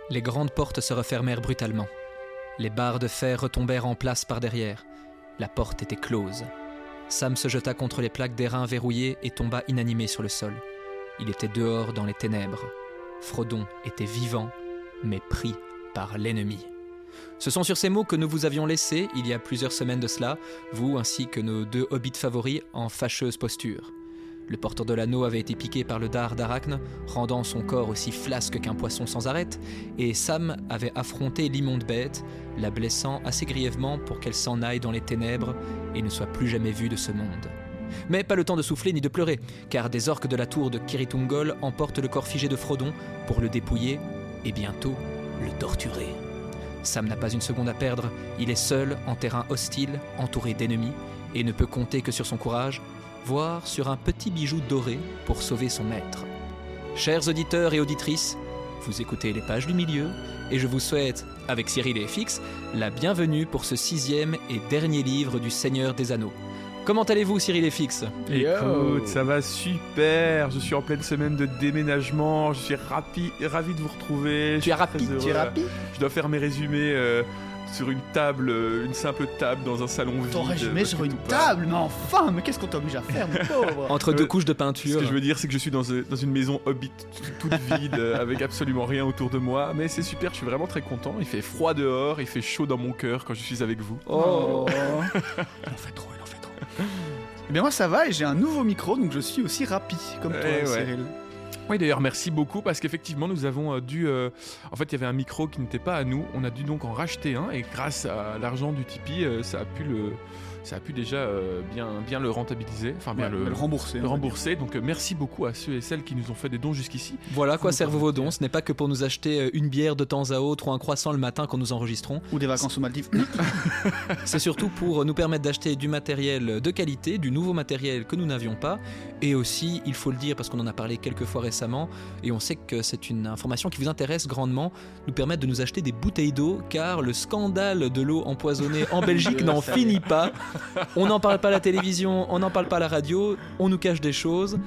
Les grandes portes se refermèrent brutalement. Les barres de fer retombèrent en place par derrière. La porte était close. Sam se jeta contre les plaques d'airain verrouillées et tomba inanimé sur le sol. Il était dehors dans les ténèbres. Frodon était vivant, mais pris par l'ennemi. Ce sont sur ces mots que nous vous avions laissés, il y a plusieurs semaines de cela, vous ainsi que nos 2 hobbits favoris en fâcheuse posture. Le porteur de l'anneau avait été piqué par le dard d'Arachne, rendant son corps aussi flasque qu'un poisson sans arête, et Sam avait affronté l'immonde bête, la blessant assez grièvement pour qu'elle s'en aille dans les ténèbres et ne soit plus jamais vue de ce monde. Mais pas le temps de souffler ni de pleurer, car des orques de la tour de Kirith-Ungol emportent le corps figé de Frodon pour le dépouiller et bientôt le torturer. Sam n'a pas une seconde à perdre, il est seul en terrain hostile, entouré d'ennemis, et ne peut compter que sur son courage, voire sur un petit bijou doré pour sauver son maître. Chers auditeurs et auditrices, vous écoutez Les Pages du Milieu, et je vous souhaite, avec Cyril et FX, la bienvenue pour ce 6e et dernier livre du Seigneur des Anneaux. Comment allez-vous, Cyril et FX ? Écoute, ça va super. Je suis en pleine semaine de déménagement. Je suis ravi de vous retrouver. Tu es rapide, Je dois faire mes résumés sur une table, une simple table dans un salon vide. Ton résumé sur une table, mais qu'est-ce qu'on t'oblige à faire, mon pauvre ? Entre 2 couches de peinture. Ce que je veux dire, c'est que je suis dans une maison hobbit toute vide, avec absolument rien autour de moi. Mais c'est super, je suis vraiment très content. Il fait froid dehors, il fait chaud dans mon cœur quand je suis avec vous. Oh. Il en fait trop. Eh bien moi ça va et j'ai un nouveau micro, donc je suis aussi rapide comme toi, Cyril. Oui, d'ailleurs, merci beaucoup parce qu'effectivement, nous avons dû... en fait, il y avait un micro qui n'était pas à nous. On a dû donc en racheter un et grâce à l'argent du Tipeee, ça a pu déjà bien le rentabiliser. Enfin, bien le rembourser. Donc, merci beaucoup à ceux et celles qui nous ont fait des dons jusqu'ici. Voilà à quoi servent vos dons. Ce n'est pas que pour nous acheter une bière de temps à autre ou un croissant le matin quand nous enregistrons. Ou des vacances aux Maldives. C'est surtout pour nous permettre d'acheter du matériel de qualité, du nouveau matériel que nous n'avions pas. Et aussi, il faut le dire parce qu'on en a parlé quelques fois récemment, et on sait que c'est une information qui vous intéresse grandement, nous permettre de nous acheter des bouteilles d'eau, car le scandale de l'eau empoisonnée en Belgique n'en finit pas. On n'en parle pas à la télévision, on n'en parle pas à la radio, on nous cache des choses.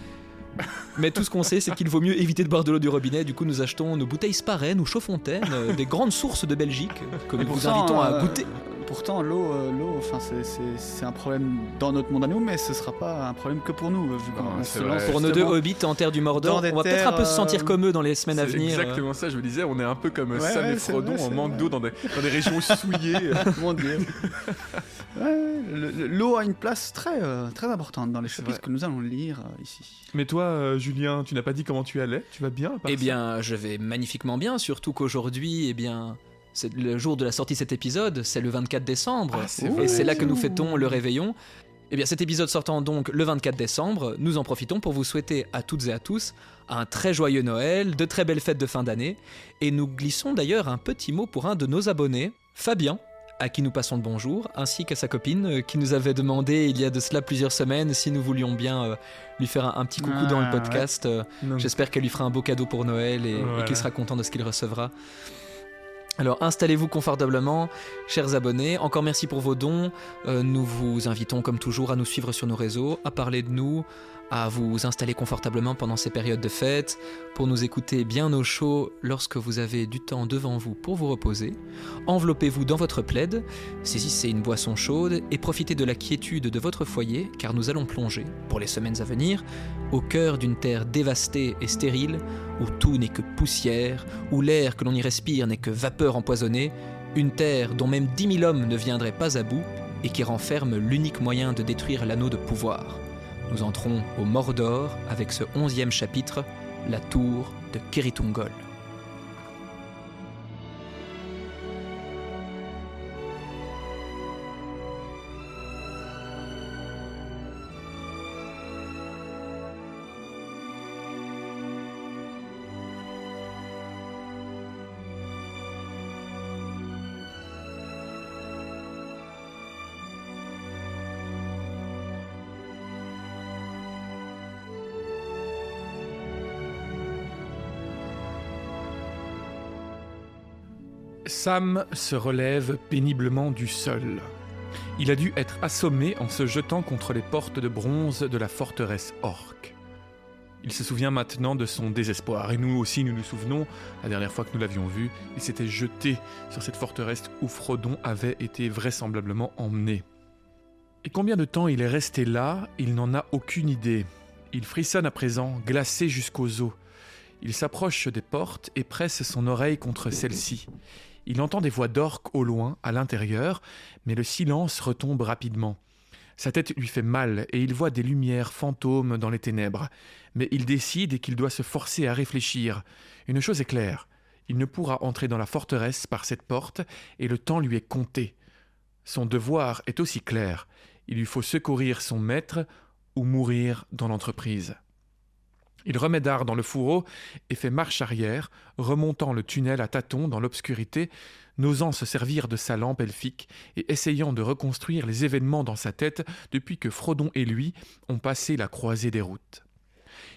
Mais tout ce qu'on sait, c'est qu'il vaut mieux éviter de boire de l'eau du robinet. Du coup, nous achetons nos bouteilles Sparren ou Chaudfontaine, des grandes sources de Belgique, que nous vous invitons à goûter. Pourtant, l'eau, enfin, c'est un problème dans notre monde à nous, mais ce sera pas un problème que pour nous. Vu qu'on se lance pour nos 2 hobbits en terre du Mordor, on va peut-être un peu se sentir comme eux dans les semaines à venir. C'est exactement ça, je me disais, on est un peu comme Sam et Frodon, on manque d'eau dans des régions souillées. Mon Dieu. L'eau a une place très importante dans les chapitres que nous allons lire ici. Mais toi, Julien, tu n'as pas dit comment tu allais ? Tu vas bien ? Eh bien, je vais magnifiquement bien, surtout qu'aujourd'hui, c'est le jour de la sortie de cet épisode, c'est le 24 décembre, et c'est là que nous fêtons le réveillon. Eh bien, cet épisode sortant donc le 24 décembre, nous en profitons pour vous souhaiter à toutes et à tous un très joyeux Noël, de très belles fêtes de fin d'année, et nous glissons d'ailleurs un petit mot pour un de nos abonnés, Fabien, à qui nous passons le bonjour, ainsi qu'à sa copine, qui nous avait demandé il y a de cela plusieurs semaines si nous voulions bien lui faire un petit coucou dans le podcast. J'espère qu'elle lui fera un beau cadeau pour Noël et qu'il sera content de ce qu'il recevra. Alors installez-vous confortablement, chers abonnés, encore merci pour vos dons, nous vous invitons comme toujours à nous suivre sur nos réseaux, à parler de nous, à vous installer confortablement pendant ces périodes de fête, pour nous écouter bien au chaud lorsque vous avez du temps devant vous pour vous reposer. Enveloppez-vous dans votre plaid, saisissez une boisson chaude et profitez de la quiétude de votre foyer, car nous allons plonger, pour les semaines à venir, au cœur d'une terre dévastée et stérile, où tout n'est que poussière, où l'air que l'on y respire n'est que vapeur empoisonnée, une terre dont même 10 000 hommes ne viendraient pas à bout et qui renferme l'unique moyen de détruire l'anneau de pouvoir. Nous entrons au Mordor avec ce 11e chapitre, la tour de Kirith-Ungol. Sam se relève péniblement du sol. Il a dû être assommé en se jetant contre les portes de bronze de la forteresse orque. Il se souvient maintenant de son désespoir, et nous aussi nous nous souvenons, la dernière fois que nous l'avions vu, il s'était jeté sur cette forteresse où Frodon avait été vraisemblablement emmené. Et combien de temps il est resté là, il n'en a aucune idée. Il frissonne à présent, glacé jusqu'aux os. Il s'approche des portes et presse son oreille contre celle-ci. Il entend des voix d'orques au loin, à l'intérieur, mais le silence retombe rapidement. Sa tête lui fait mal et il voit des lumières fantômes dans les ténèbres. Mais il décide qu'il doit se forcer à réfléchir. Une chose est claire, il ne pourra entrer dans la forteresse par cette porte et le temps lui est compté. Son devoir est aussi clair, il lui faut secourir son maître ou mourir dans l'entreprise. Il remet Dar dans le fourreau et fait marche arrière, remontant le tunnel à tâtons dans l'obscurité, n'osant se servir de sa lampe elfique et essayant de reconstruire les événements dans sa tête depuis que Frodon et lui ont passé la croisée des routes.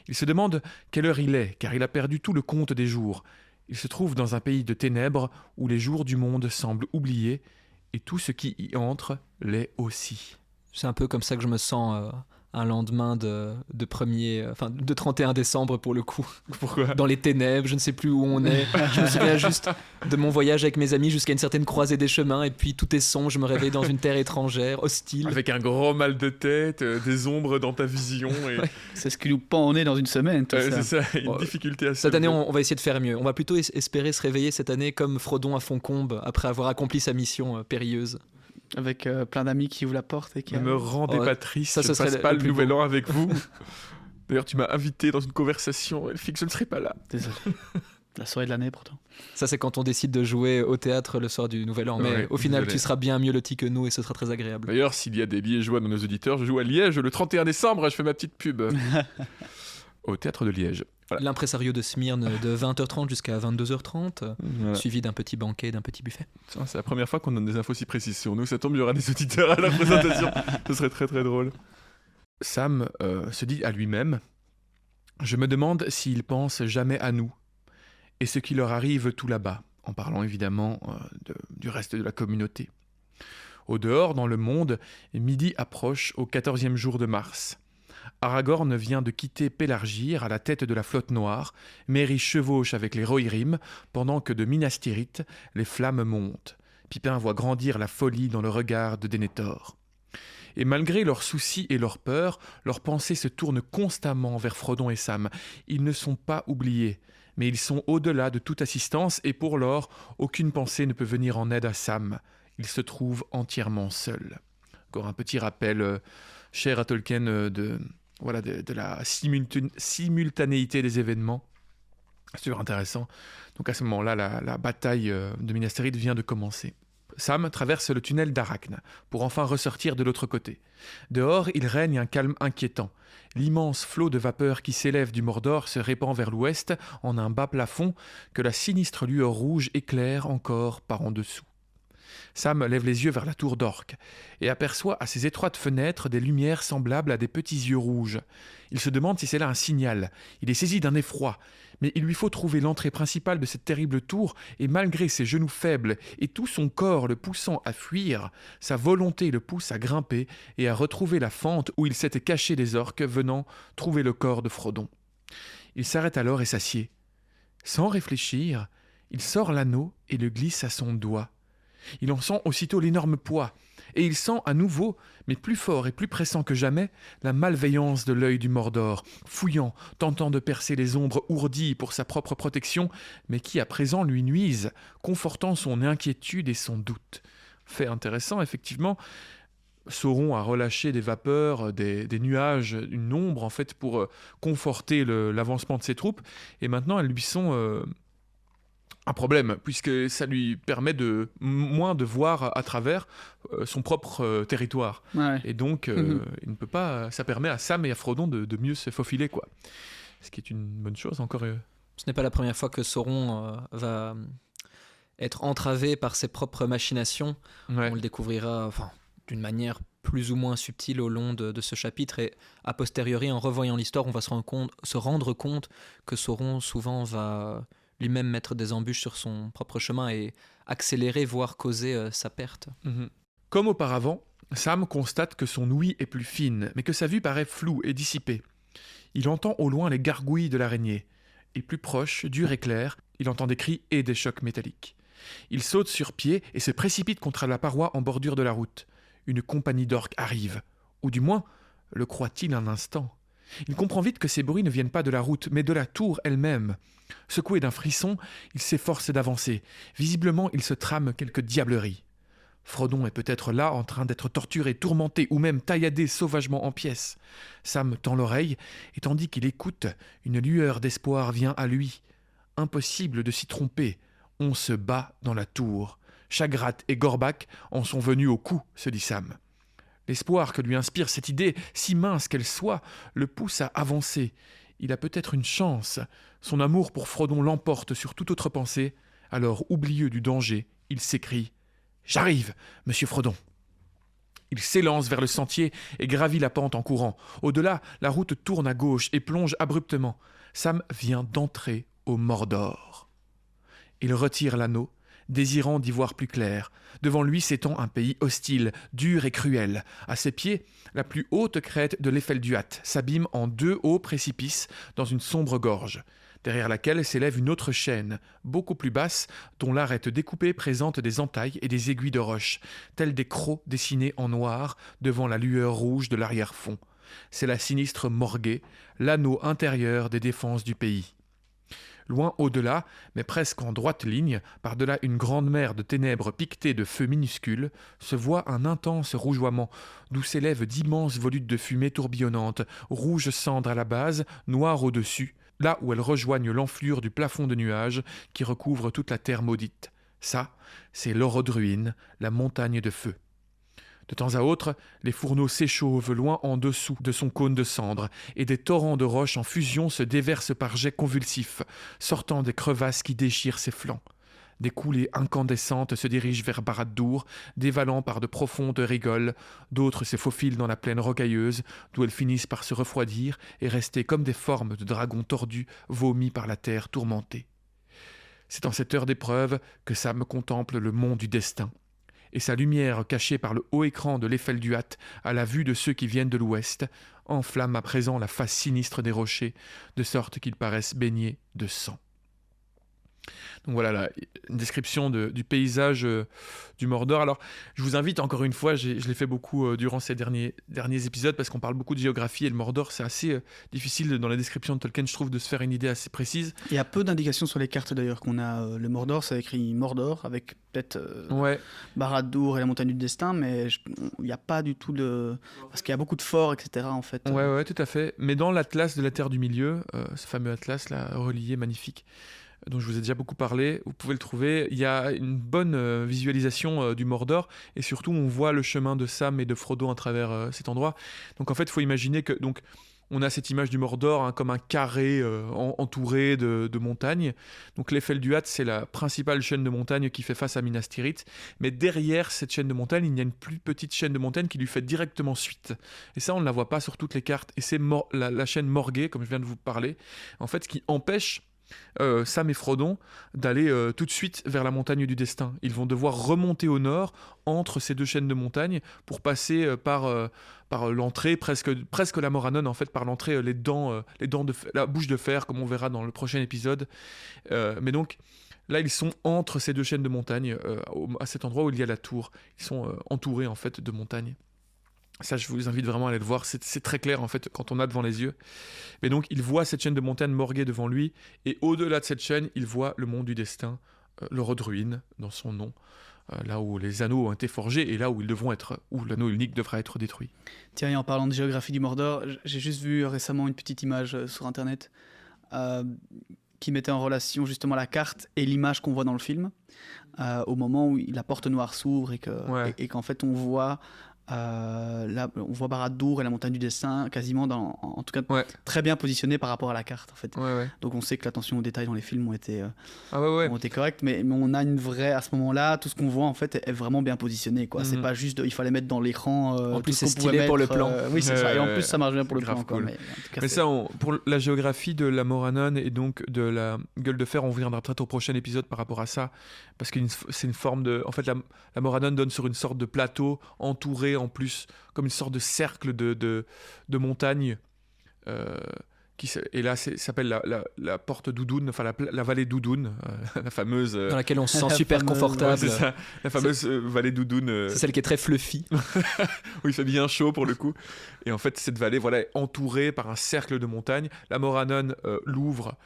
Il se demande quelle heure il est, car il a perdu tout le compte des jours. Il se trouve dans un pays de ténèbres où les jours du monde semblent oubliés et tout ce qui y entre l'est aussi. C'est un peu comme ça que je me sens un lendemain de 31 décembre pour le coup. Pourquoi ? Dans les ténèbres, je ne sais plus où on est. Je me souviens juste de mon voyage avec mes amis jusqu'à une certaine croisée des chemins et puis tout est sombre, je me réveille dans une terre étrangère, hostile. Avec un gros mal de tête, des ombres dans ta vision. Et... Ouais, c'est ce qui nous pend au nez dans une semaine, tout ça. C'est ça, une difficulté à Cette année, on va essayer de faire mieux. On va plutôt espérer se réveiller cette année comme Frodon à Fontcombe après avoir accompli sa mission périlleuse. Avec plein d'amis qui ouvrent la porte et qui... Ne me rendez pas triste, je ne passe pas le nouvel an avec vous. D'ailleurs, tu m'as invité dans une conversation elfique, je ne serai pas là. Désolé. La soirée de l'année, pourtant. Ça, c'est quand on décide de jouer au théâtre le soir du Nouvel An. Mais Ouais, au final, désolé. tu seras bien mieux loti que nous et ce sera très agréable. D'ailleurs, s'il y a des Liégeois dans nos auditeurs, je joue à Liège le 31 décembre, je fais ma petite pub. Au théâtre de Liège. Voilà. L'impresario de Smyrne de 20h30 jusqu'à 22h30, Voilà. suivi d'un petit banquet, d'un petit buffet. Tiens, c'est la première fois qu'on donne des infos si précises sur nous. Ça tombe, il y aura des auditeurs à la présentation. Ce serait très très drôle. Sam se dit à lui-même « Je me demande s'ils pensent jamais à nous et ce qui leur arrive tout là-bas », en parlant évidemment du reste de la communauté. Au dehors, dans le monde, midi approche au 14e jour de mars. Aragorn vient de quitter Pélargir à la tête de la flotte noire, Merry chevauche avec les Rohirrim, pendant que de Minas Tirith, les flammes montent. Pippin voit grandir la folie dans le regard de Denethor. Et malgré leurs soucis et leurs peurs, leurs pensées se tournent constamment vers Frodon et Sam. Ils ne sont pas oubliés, mais ils sont au-delà de toute assistance et pour lors, aucune pensée ne peut venir en aide à Sam. Il se trouve entièrement seul. Encore un petit rappel cher à Tolkien de la simultanéité des événements. C'est super intéressant. Donc à ce moment-là, la bataille de Minas Tirith vient de commencer. Sam traverse le tunnel d'Arachne pour enfin ressortir de l'autre côté. Dehors, il règne un calme inquiétant. L'immense flot de vapeur qui s'élève du Mordor se répand vers l'ouest en un bas plafond que la sinistre lueur rouge éclaire encore par en dessous. Sam lève les yeux vers la tour d'Orc et aperçoit à ses étroites fenêtres des lumières semblables à des petits yeux rouges. Il se demande si c'est là un signal. Il est saisi d'un effroi, mais il lui faut trouver l'entrée principale de cette terrible tour et malgré ses genoux faibles et tout son corps le poussant à fuir, sa volonté le pousse à grimper et à retrouver la fente où il s'était caché des orques venant trouver le corps de Frodon. Il s'arrête alors et s'assied. Sans réfléchir, il sort l'anneau et le glisse à son doigt. Il en sent aussitôt l'énorme poids, et il sent à nouveau, mais plus fort et plus pressant que jamais, la malveillance de l'œil du Mordor, fouillant, tentant de percer les ombres ourdies pour sa propre protection, mais qui à présent lui nuisent, confortant son inquiétude et son doute. Fait intéressant, effectivement, Sauron a relâché des vapeurs, des nuages, une ombre en fait pour conforter l'avancement de ses troupes, et maintenant elles lui sont... un problème, puisque ça lui permet de moins de voir à travers son propre territoire. Ouais. Et donc, il ne peut pas. Ça permet à Sam et à Frodon de mieux se faufiler, quoi. Ce qui est une bonne chose, encore. Ce n'est pas la première fois que Sauron va être entravé par ses propres machinations. Ouais. On le découvrira d'une manière plus ou moins subtile au long de ce chapitre, et a posteriori, en revoyant l'histoire, on va se rendre compte que Sauron souvent va lui-même mettre des embûches sur son propre chemin et accélérer, voire causer sa perte. Comme auparavant, Sam constate que son ouïe est plus fine, mais que sa vue paraît floue et dissipée. Il entend au loin les gargouilles de l'araignée. Et plus proche, dur et clair, il entend des cris et des chocs métalliques. Il saute sur pied et se précipite contre la paroi en bordure de la route. Une compagnie d'orques arrive. Ou du moins, le croit-il un instant. Il comprend vite que ces bruits ne viennent pas de la route, mais de la tour elle-même. Secoué d'un frisson, il s'efforce d'avancer. Visiblement, il se trame quelque diablerie. Frodon est peut-être là, en train d'être torturé, tourmenté ou même tailladé sauvagement en pièces. Sam tend l'oreille, et tandis qu'il écoute, une lueur d'espoir vient à lui. Impossible de s'y tromper. On se bat dans la tour. Chagrat et Gorbak en sont venus au coup, se dit Sam. L'espoir que lui inspire cette idée, si mince qu'elle soit, le pousse à avancer. Il a peut-être une chance. Son amour pour Frodon l'emporte sur toute autre pensée. Alors, oublieux du danger, il s'écrie « J'arrive, monsieur Frodon !» Il s'élance vers le sentier et gravit la pente en courant. Au-delà, la route tourne à gauche et plonge abruptement. Sam vient d'entrer au Mordor. Il retire l'anneau, désirant d'y voir plus clair. Devant lui s'étend un pays hostile, dur et cruel. À ses pieds, la plus haute crête de l'Efelduat s'abîme en 2 hauts précipices dans une sombre gorge, derrière laquelle s'élève une autre chaîne, beaucoup plus basse, dont l'arête découpée présente des entailles et des aiguilles de roche, tels des crocs dessinés en noir devant la lueur rouge de l'arrière-fond. C'est la sinistre Morguet, l'anneau intérieur des défenses du pays. Loin au-delà, mais presque en droite ligne, par-delà une grande mer de ténèbres piquetées de feux minuscules, se voit un intense rougeoiement, d'où s'élèvent d'immenses volutes de fumée tourbillonnantes, rouge cendre à la base, noire au-dessus, là où elles rejoignent l'enflure du plafond de nuages qui recouvre toute la terre maudite. Ça, c'est l'Orodruin, la montagne de feu. De temps à autre, les fourneaux s'échauffent loin en dessous de son cône de cendres, et des torrents de roches en fusion se déversent par jets convulsifs, sortant des crevasses qui déchirent ses flancs. Des coulées incandescentes se dirigent vers Barad-dûr, dévalant par de profondes rigoles, d'autres se faufilent dans la plaine rocailleuse, d'où elles finissent par se refroidir et rester comme des formes de dragons tordus, vomis par la terre tourmentée. C'est en cette heure d'épreuve que Sam contemple le mont du destin, et sa lumière cachée par le haut écran de l'Efelduat à la vue de ceux qui viennent de l'ouest, enflamme à présent la face sinistre des rochers, de sorte qu'ils paraissent baignés de sang. Donc voilà, une description du paysage du Mordor. Alors, je vous invite encore une fois, je l'ai fait beaucoup durant ces derniers épisodes, parce qu'on parle beaucoup de géographie, et le Mordor, c'est assez difficile dans la description de Tolkien, je trouve, de se faire une idée assez précise. Il y a peu d'indications sur les cartes d'ailleurs qu'on a. Le Mordor, c'est écrit Mordor, avec peut-être Barad-dûr et la montagne du destin, mais il n'y a pas du tout de... Parce qu'il y a beaucoup de forts, etc. en fait. Ouais, tout à fait. Mais dans l'Atlas de la Terre du Milieu, ce fameux Atlas là, relié, magnifique, dont je vous ai déjà beaucoup parlé, vous pouvez le trouver. Il y a une bonne visualisation du Mordor, et surtout on voit le chemin de Sam et de Frodo à travers cet endroit. Donc en fait, il faut imaginer que on a cette image du Mordor comme un carré entouré de montagnes. Donc l'Efelduat, c'est la principale chaîne de montagnes qui fait face à Minas Tirith. Mais derrière cette chaîne de montagnes, il y a une plus petite chaîne de montagnes qui lui fait directement suite. Et ça, on ne la voit pas sur toutes les cartes. Et c'est la chaîne Morguet, comme je viens de vous parler. En fait, ce qui empêche Sam et Frodon d'aller tout de suite vers la montagne du destin. Ils vont devoir remonter au nord entre ces 2 chaînes de montagnes pour passer par l'entrée, presque la Morannon, en fait, par l'entrée, les dents de la bouche de fer, comme on verra dans le prochain épisode. Mais donc là, ils sont entre ces 2 chaînes de montagnes, à cet endroit où il y a la tour. Ils sont entourés en fait de montagnes. Ça, je vous invite vraiment à aller le voir. C'est très clair, en fait, quand on a devant les yeux. Mais donc, il voit cette chaîne de montagnes Morguet devant lui. Et au-delà de cette chaîne, il voit le mont du destin, l'Orodruin, dans son nom. Là où les anneaux ont été forgés et là où où l'anneau unique devra être détruit. Tiens, et en parlant de géographie du Mordor, j'ai juste vu récemment une petite image sur Internet qui mettait en relation justement la carte et l'image qu'on voit dans le film. Au moment où la porte noire s'ouvre et qu'en fait on voit... là, on voit Barad-dûr et la montagne du destin quasiment en tout cas très bien positionnés par rapport à la carte en fait. Donc on sait que l'attention aux détails dans les films ont été correctes, mais on a une vraie, à ce moment-là, tout ce qu'on voit en fait est vraiment bien positionné quoi. C'est pas juste il fallait mettre dans l'écran en plus c'est stylé pour le plan. Oui, c'est ça, et en plus ça marche bien pour le plan cool. quoi, mais ça, pour la géographie de la Morannon et donc de la gueule de fer, on reviendra peut-être au prochain épisode par rapport à ça, parce que c'est une forme de... En fait, la Morannon donne sur une sorte de plateau entouré en plus comme une sorte de cercle de montagnes et là, s'appelle la porte Doudoune, enfin la vallée Doudoune, la fameuse... Dans laquelle on se sent super confortable. Ouais, c'est ça, la fameuse vallée Doudoune. C'est celle qui est très fluffy. Où il fait bien chaud pour le coup. Et en fait, cette vallée est entourée par un cercle de montagnes. La Morannon l'ouvre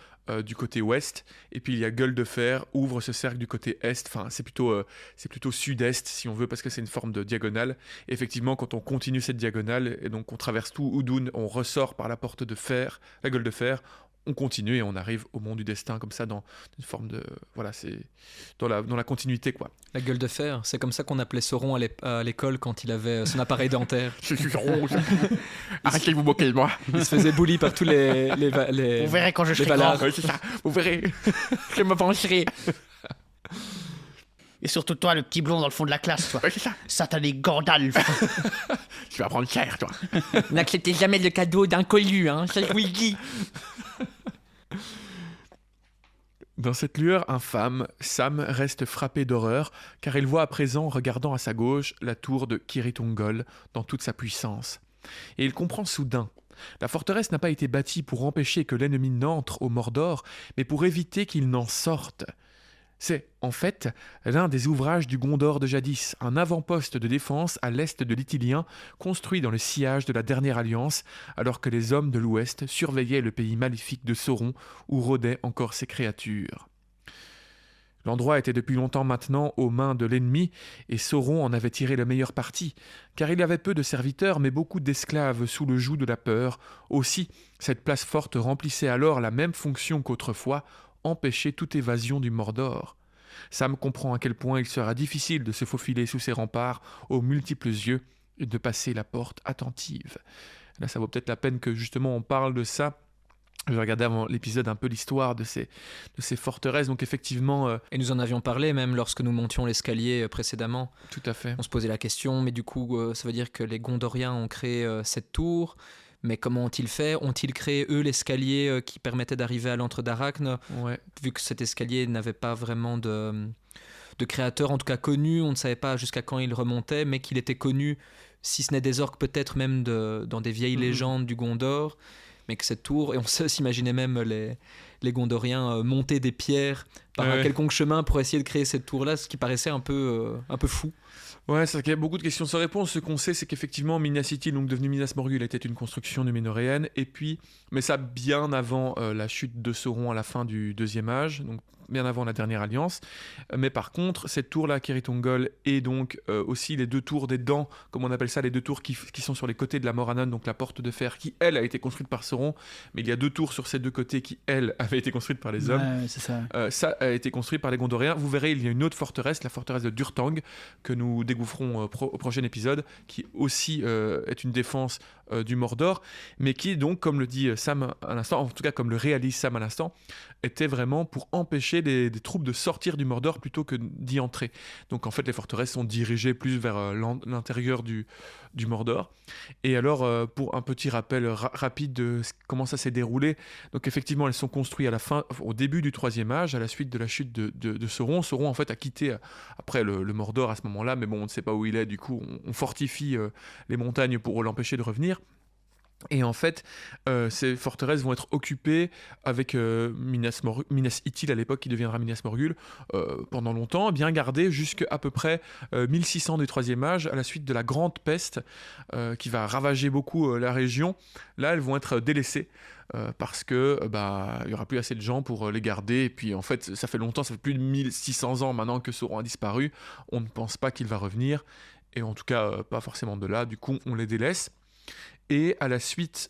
du côté ouest, et puis il y a Gueule de Fer ouvre ce cercle du côté est. Enfin, c'est plutôt sud-est si on veut, parce que c'est une forme de diagonale. Et effectivement, quand on continue cette diagonale, et donc on traverse tout Oudoun, on ressort par la porte de fer, la Gueule de Fer, on continue et on arrive au Mont du Destin, comme ça, dans une forme de... Voilà, c'est dans la continuité, quoi. La Gueule de Fer, c'est comme ça qu'on appelait Sauron à l'école quand il avait son appareil dentaire. Je suis rond. Arrêtez de vous moquer de moi. Il se faisait bully par tous les Vous verrez quand je serai Valar. Oui, c'est ça. Vous verrez. Je me pencherai. Et surtout toi, le petit blond dans le fond de la classe, toi. Oui, c'est ça. Satané Gandalf. Tu vas prendre cher, toi. N'acceptez jamais le cadeau d'inconnu, hein, ça je vous le dis. Dans cette lueur infâme, Sam reste frappé d'horreur, car il voit à présent, regardant à sa gauche, la tour de Cirith Ungol dans toute sa puissance. Et il comprend soudain. La forteresse n'a pas été bâtie pour empêcher que l'ennemi n'entre au Mordor, mais pour éviter qu'il n'en sorte. C'est, en fait, l'un des ouvrages du Gondor de jadis, un avant-poste de défense à l'est de l'Ithilien, construit dans le sillage de la dernière alliance, alors que les hommes de l'ouest surveillaient le pays maléfique de Sauron, où rôdaient encore ses créatures. L'endroit était depuis longtemps maintenant aux mains de l'ennemi, et Sauron en avait tiré le meilleur parti, car il y avait peu de serviteurs, mais beaucoup d'esclaves sous le joug de la peur. Aussi, cette place forte remplissait alors la même fonction qu'autrefois, empêcher toute évasion du Mordor. Sam comprend à quel point il sera difficile de se faufiler sous ces remparts aux multiples yeux et de passer la porte attentive. Là, ça vaut peut-être la peine que justement on parle de ça. Je regardais avant l'épisode un peu l'histoire de ces forteresses, donc effectivement... Et nous en avions parlé même lorsque nous montions l'escalier précédemment. Tout à fait. On se posait la question, mais du coup, ça veut dire que les Gondoriens ont créé cette tour. Mais comment ont-ils fait ? Ont-ils créé, eux, l'escalier qui permettait d'arriver à l'antre d'Arachne ? Ouais. Vu que cet escalier n'avait pas vraiment de créateur, en tout cas connu, on ne savait pas jusqu'à quand il remontait, mais qu'il était connu, si ce n'est des orques, peut-être même dans des vieilles légendes du Gondor, mais que cette tour, et on s'imaginait même les Gondoriens monter des pierres par un quelconque chemin pour essayer de créer cette tour-là, ce qui paraissait un peu fou. Ouais, c'est vrai qu'il y a beaucoup de questions sans réponse. Ce qu'on sait, c'est qu'effectivement, Minas Ithil, donc devenu Minas Morgul, était une construction numénoréenne. Et puis, mais ça bien avant la chute de Sauron à la fin du Deuxième Âge, donc bien avant la dernière alliance. Mais par contre, cette tour-là, Cirith Ungol, et donc aussi les deux tours des Dents, comme on appelle ça, les deux tours qui sont sur les côtés de la Morannon, donc la porte de fer, qui, elle, a été construite par Sauron. Mais il y a deux tours sur ces deux côtés qui, elle, avaient été construites par les hommes. Ouais, c'est ça. Ça a été construit par les Gondoriens. Vous verrez, il y a une autre forteresse, la forteresse de Durtang, que nous dégoufferons au prochain épisode, qui aussi est une défense du Mordor, mais qui donc, comme le dit Sam à l'instant, en tout cas comme le réalise Sam à l'instant, était vraiment pour empêcher des troupes de sortir du Mordor plutôt que d'y entrer. Donc en fait, les forteresses sont dirigées plus vers l'intérieur du Mordor. Et alors, pour un petit rappel rapide de comment ça s'est déroulé, donc effectivement, elles sont construites au début du Troisième Âge, à la suite de la chute de Sauron. Sauron, en fait, a quitté après le Mordor à ce moment-là, mais bon, on ne sait pas où il est, du coup, on fortifie les montagnes pour l'empêcher de revenir. Et en fait, ces forteresses vont être occupées avec Minas Ithil à l'époque, qui deviendra Minas Morgul, pendant longtemps, bien gardées jusqu'à peu près 1600 du Troisième Âge, à la suite de la Grande Peste, qui va ravager beaucoup la région. Là, elles vont être délaissées. Parce que il y aura plus assez de gens pour les garder, et puis en fait ça fait longtemps, ça fait plus de 1600 ans maintenant que Sauron a disparu, on ne pense pas qu'il va revenir, et en tout cas pas forcément de là, du coup on les délaisse. Et à la suite,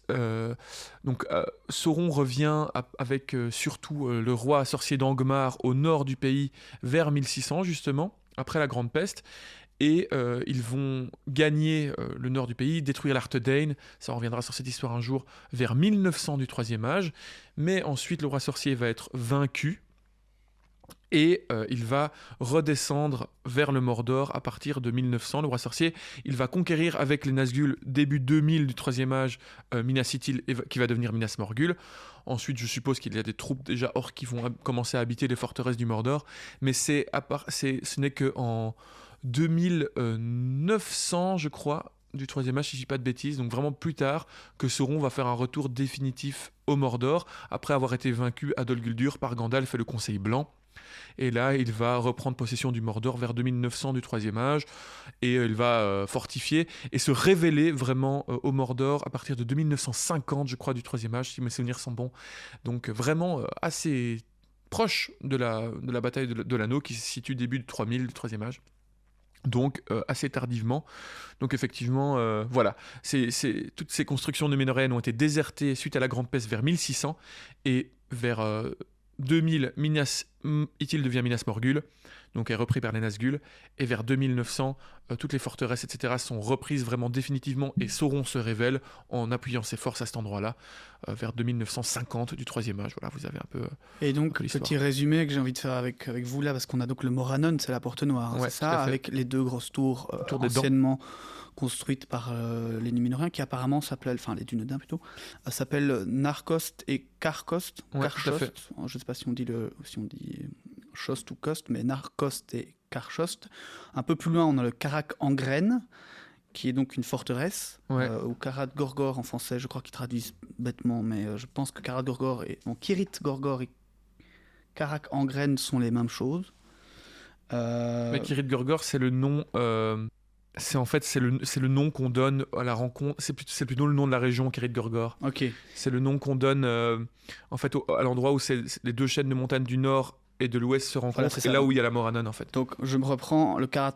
Sauron revient avec surtout le roi sorcier d'Angmar au nord du pays vers 1600 justement, après la Grande Peste. Et ils vont gagner le nord du pays, détruire l'Arthedain, ça on reviendra sur cette histoire un jour, vers 1900 du Troisième Âge. Mais ensuite, le roi sorcier va être vaincu, et il va redescendre vers le Mordor à partir de 1900. Le roi sorcier, il va conquérir avec les Nazgûl, début 2000 du Troisième Âge, Minas Ithil, qui va devenir Minas Morgul. Ensuite, je suppose qu'il y a des troupes déjà orques qui vont commencer à habiter les forteresses du Mordor, mais ce n'est qu'en 2900, je crois, du troisième âge, si je dis pas de bêtises, donc vraiment plus tard que Sauron va faire un retour définitif au Mordor, après avoir été vaincu à Dol Guldur par Gandalf et le Conseil Blanc. Et là, il va reprendre possession du Mordor vers 2900 du troisième âge, et il va fortifier et se révéler vraiment au Mordor à partir de 2950, je crois, du troisième âge, si mes souvenirs sont bons. Donc vraiment assez proche de la bataille de l'anneau, qui se situe début de 3000 du troisième âge. Donc assez tardivement. Donc effectivement, voilà, toutes ces constructions núménoréennes ont été désertées suite à la Grande Peste vers 1600, et vers 2000, Ithil devient Minas Morgul, donc est repris par les Nazgûl, et vers 2900, toutes les forteresses, etc., sont reprises vraiment définitivement, et Sauron se révèle en appuyant ses forces à cet endroit-là, vers 2950 du troisième âge. Voilà, vous avez un peu. Et donc, petit résumé que j'ai envie de faire avec vous là, parce qu'on a donc le Morannon, c'est la porte noire, ouais, c'est ça, avec les deux grosses tours anciennement construites par les Núménoréens, qui apparemment s'appellent, enfin les Dunedains plutôt, s'appellent Narcost et Carcost. Ouais, Carchost, je ne sais pas si on dit Chost ou Cost, mais Narcost et Carchost. Un peu plus loin, on a le Karak Angraine, qui est donc une forteresse, ou Karat Gorgor en français, je crois qu'ils traduisent bêtement, mais je pense que Karat Gorgor et Kirit Gorgor et Karak Angraine sont les mêmes choses. Mais Kirit Gorgor, c'est le nom. C'est le nom qu'on donne à la rencontre. C'est plutôt le nom de la région, Kirit Gorgor. Ok. C'est le nom qu'on donne en fait à l'endroit où les deux chaînes de montagnes du nord et de l'ouest se rencontrent, voilà, et là où il y a la Morannon en fait. Donc je me reprends, le Karat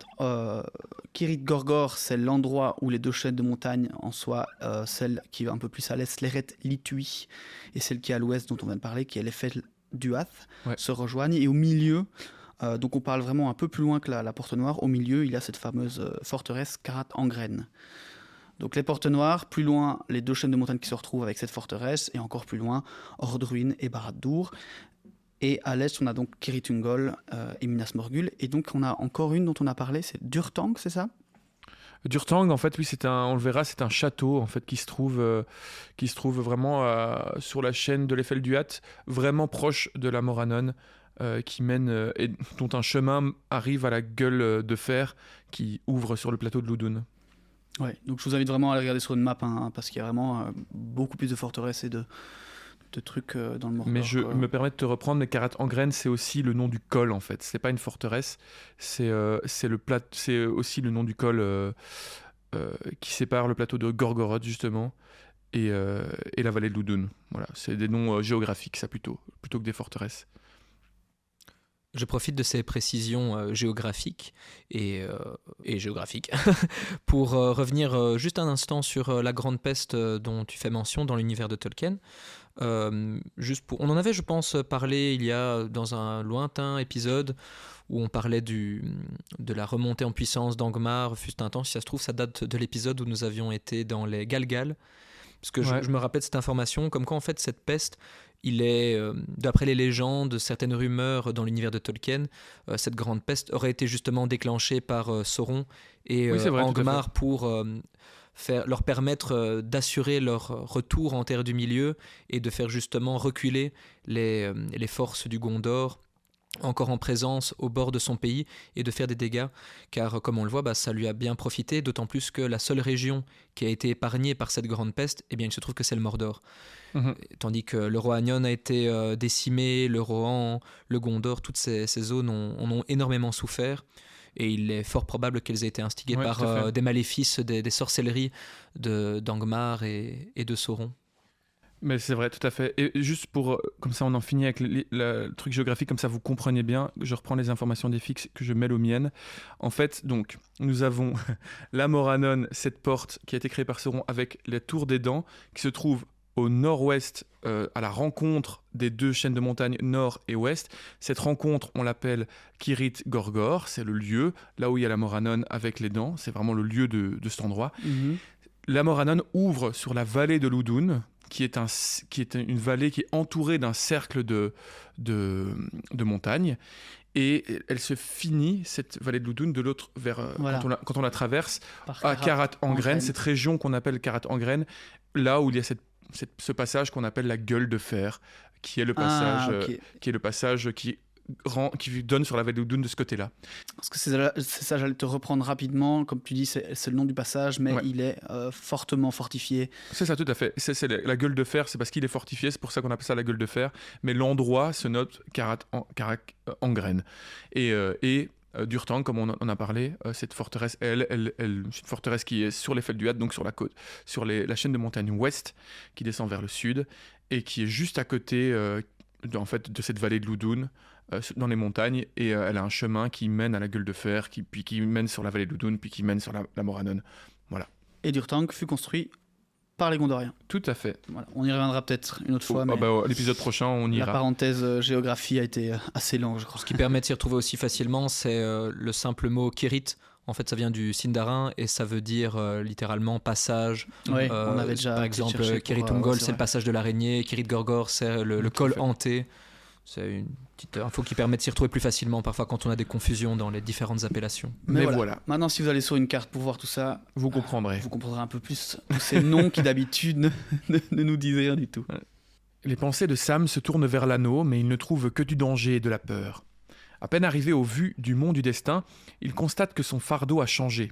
Kirit Gorgor, c'est l'endroit où les deux chaînes de montagne, en soi, celle qui va un peu plus à l'est, Sleret Litui, et celle qui est à l'ouest dont on vient de parler, qui est l'Efel Duath, se rejoignent, et au milieu, donc on parle vraiment un peu plus loin que la Porte Noire, au milieu il y a cette fameuse forteresse Karat Angraine. Donc les Portes Noires, plus loin les deux chaînes de montagne qui se retrouvent avec cette forteresse, et encore plus loin Ordruin et Barad-dûr. Et à l'est, on a donc Cirith Ungol et Minas Morgul. Et donc, on a encore une dont on a parlé, c'est Durtang, c'est ça ? Durtang, en fait, oui, on le verra, c'est un château en fait qui se trouve vraiment sur la chaîne de l'Eiffel Duat, vraiment proche de la Morannon, qui mène et dont un chemin arrive à la gueule de fer qui ouvre sur le plateau de Loudoun. Ouais, donc je vous invite vraiment à aller regarder sur une map, parce qu'il y a vraiment beaucoup plus de forteresses et de trucs dans le Mordor. Mais je me permets de te reprendre, mais Karat Angraine, c'est aussi le nom du col en fait. C'est pas une forteresse, c'est aussi le nom du col qui sépare le plateau de Gorgoroth justement et la vallée de Loudoun. Voilà, c'est des noms géographiques ça plutôt que des forteresses. Je profite de ces précisions géographiques et géographiques pour revenir juste un instant sur la Grande Peste dont tu fais mention dans l'univers de Tolkien. On en avait, je pense, parlé il y a dans un lointain épisode où on parlait de la remontée en puissance d'Angmar. Fut un temps, si ça se trouve, ça date de l'épisode où nous avions été dans les Galgal. Parce que je me rappelle de cette information, comme quoi en fait cette peste, il est, d'après les légendes, certaines rumeurs dans l'univers de Tolkien, cette grande peste aurait été justement déclenchée par Sauron et Angmar pour leur permettre d'assurer leur retour en Terre du Milieu et de faire justement reculer les forces du Gondor encore en présence au bord de son pays et de faire des dégâts, car comme on le voit, ça lui a bien profité, d'autant plus que la seule région qui a été épargnée par cette grande peste, eh bien, il se trouve que c'est le Mordor. Tandis que le Rohanion a été décimé, le Rohan, le Gondor, toutes ces zones en ont énormément souffert. Et il est fort probable qu'elles aient été instigées par des maléfices, des sorcelleries d'Angmar et de Sauron. Mais c'est vrai, tout à fait. Et juste pour, comme ça on en finit avec le truc géographique, comme ça vous comprenez bien, je reprends les informations des fixes que je mêle aux miennes. En fait, donc, nous avons la Morannon, cette porte qui a été créée par Sauron avec la tour des Dents, qui se trouve au nord-ouest, à la rencontre des deux chaînes de montagnes nord et ouest. Cette rencontre, on l'appelle Cirith Gorgor, c'est le lieu, là où il y a la Morannon avec les dents, c'est vraiment le lieu de cet endroit. La Morannon ouvre sur la vallée de Loudoun, qui est une vallée qui est entourée d'un cercle de montagnes, et elle se finit, cette vallée de Loudoun, de l'autre vers quand on la traverse, à Karat Angraine, cette région qu'on appelle Karat Angraine, là où il y a ce passage qu'on appelle la gueule de fer, qui est le passage qui qui donne sur la vallée d'Oudoun de ce côté-là. Parce que c'est ça, j'allais te reprendre rapidement. Comme tu dis, c'est le nom du passage, mais il est fortement fortifié. C'est ça, tout à fait. C'est la gueule de fer, c'est parce qu'il est fortifié, c'est pour ça qu'on appelle ça la gueule de fer. Mais l'endroit se note Karak en graine. Et Durtang, comme on en a parlé, cette forteresse, c'est une forteresse qui est sur les Fels du Had, donc sur la côte, sur la chaîne de montagnes ouest, qui descend vers le sud, et qui est juste à côté de cette vallée de l'Oudoun, dans les montagnes, et elle a un chemin qui mène à la gueule de fer, puis qui mène sur la vallée de l'Oudoun, puis qui mène sur la Morannon. Voilà. Et Durtang fut construit par les Gondoriens. Tout à fait. Voilà. On y reviendra peut-être une autre fois. L'épisode prochain, on ira. La parenthèse géographie a été assez longue, je crois. Ce qui permet de s'y retrouver aussi facilement, c'est le simple mot Kirit. En fait, ça vient du Sindarin et ça veut dire littéralement passage. Oui, on avait déjà. Par exemple, Kirit Ungol, c'est le passage de l'araignée. Kirit Gorgor, c'est le col hanté. C'est une petite info qui permet de s'y retrouver plus facilement parfois quand on a des confusions dans les différentes appellations. Mais voilà. Maintenant, si vous allez sur une carte pour voir tout ça, vous comprendrez. Vous comprendrez un peu plus tous ces noms qui d'habitude ne nous disent rien du tout. Les pensées de Sam se tournent vers l'anneau, mais il ne trouve que du danger et de la peur. À peine arrivé au vu du mont du destin, il constate que son fardeau a changé.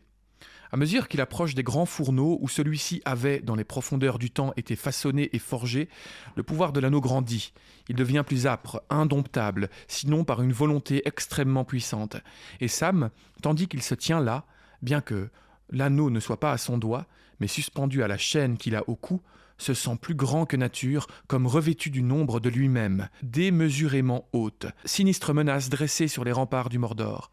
À mesure qu'il approche des grands fourneaux où celui-ci avait, dans les profondeurs du temps, été façonné et forgé, le pouvoir de l'anneau grandit. Il devient plus âpre, indomptable, sinon par une volonté extrêmement puissante. Et Sam, tandis qu'il se tient là, bien que l'anneau ne soit pas à son doigt, mais suspendu à la chaîne qu'il a au cou, se sent plus grand que nature, comme revêtu du nombre de lui-même, démesurément haute, sinistre menace dressée sur les remparts du Mordor.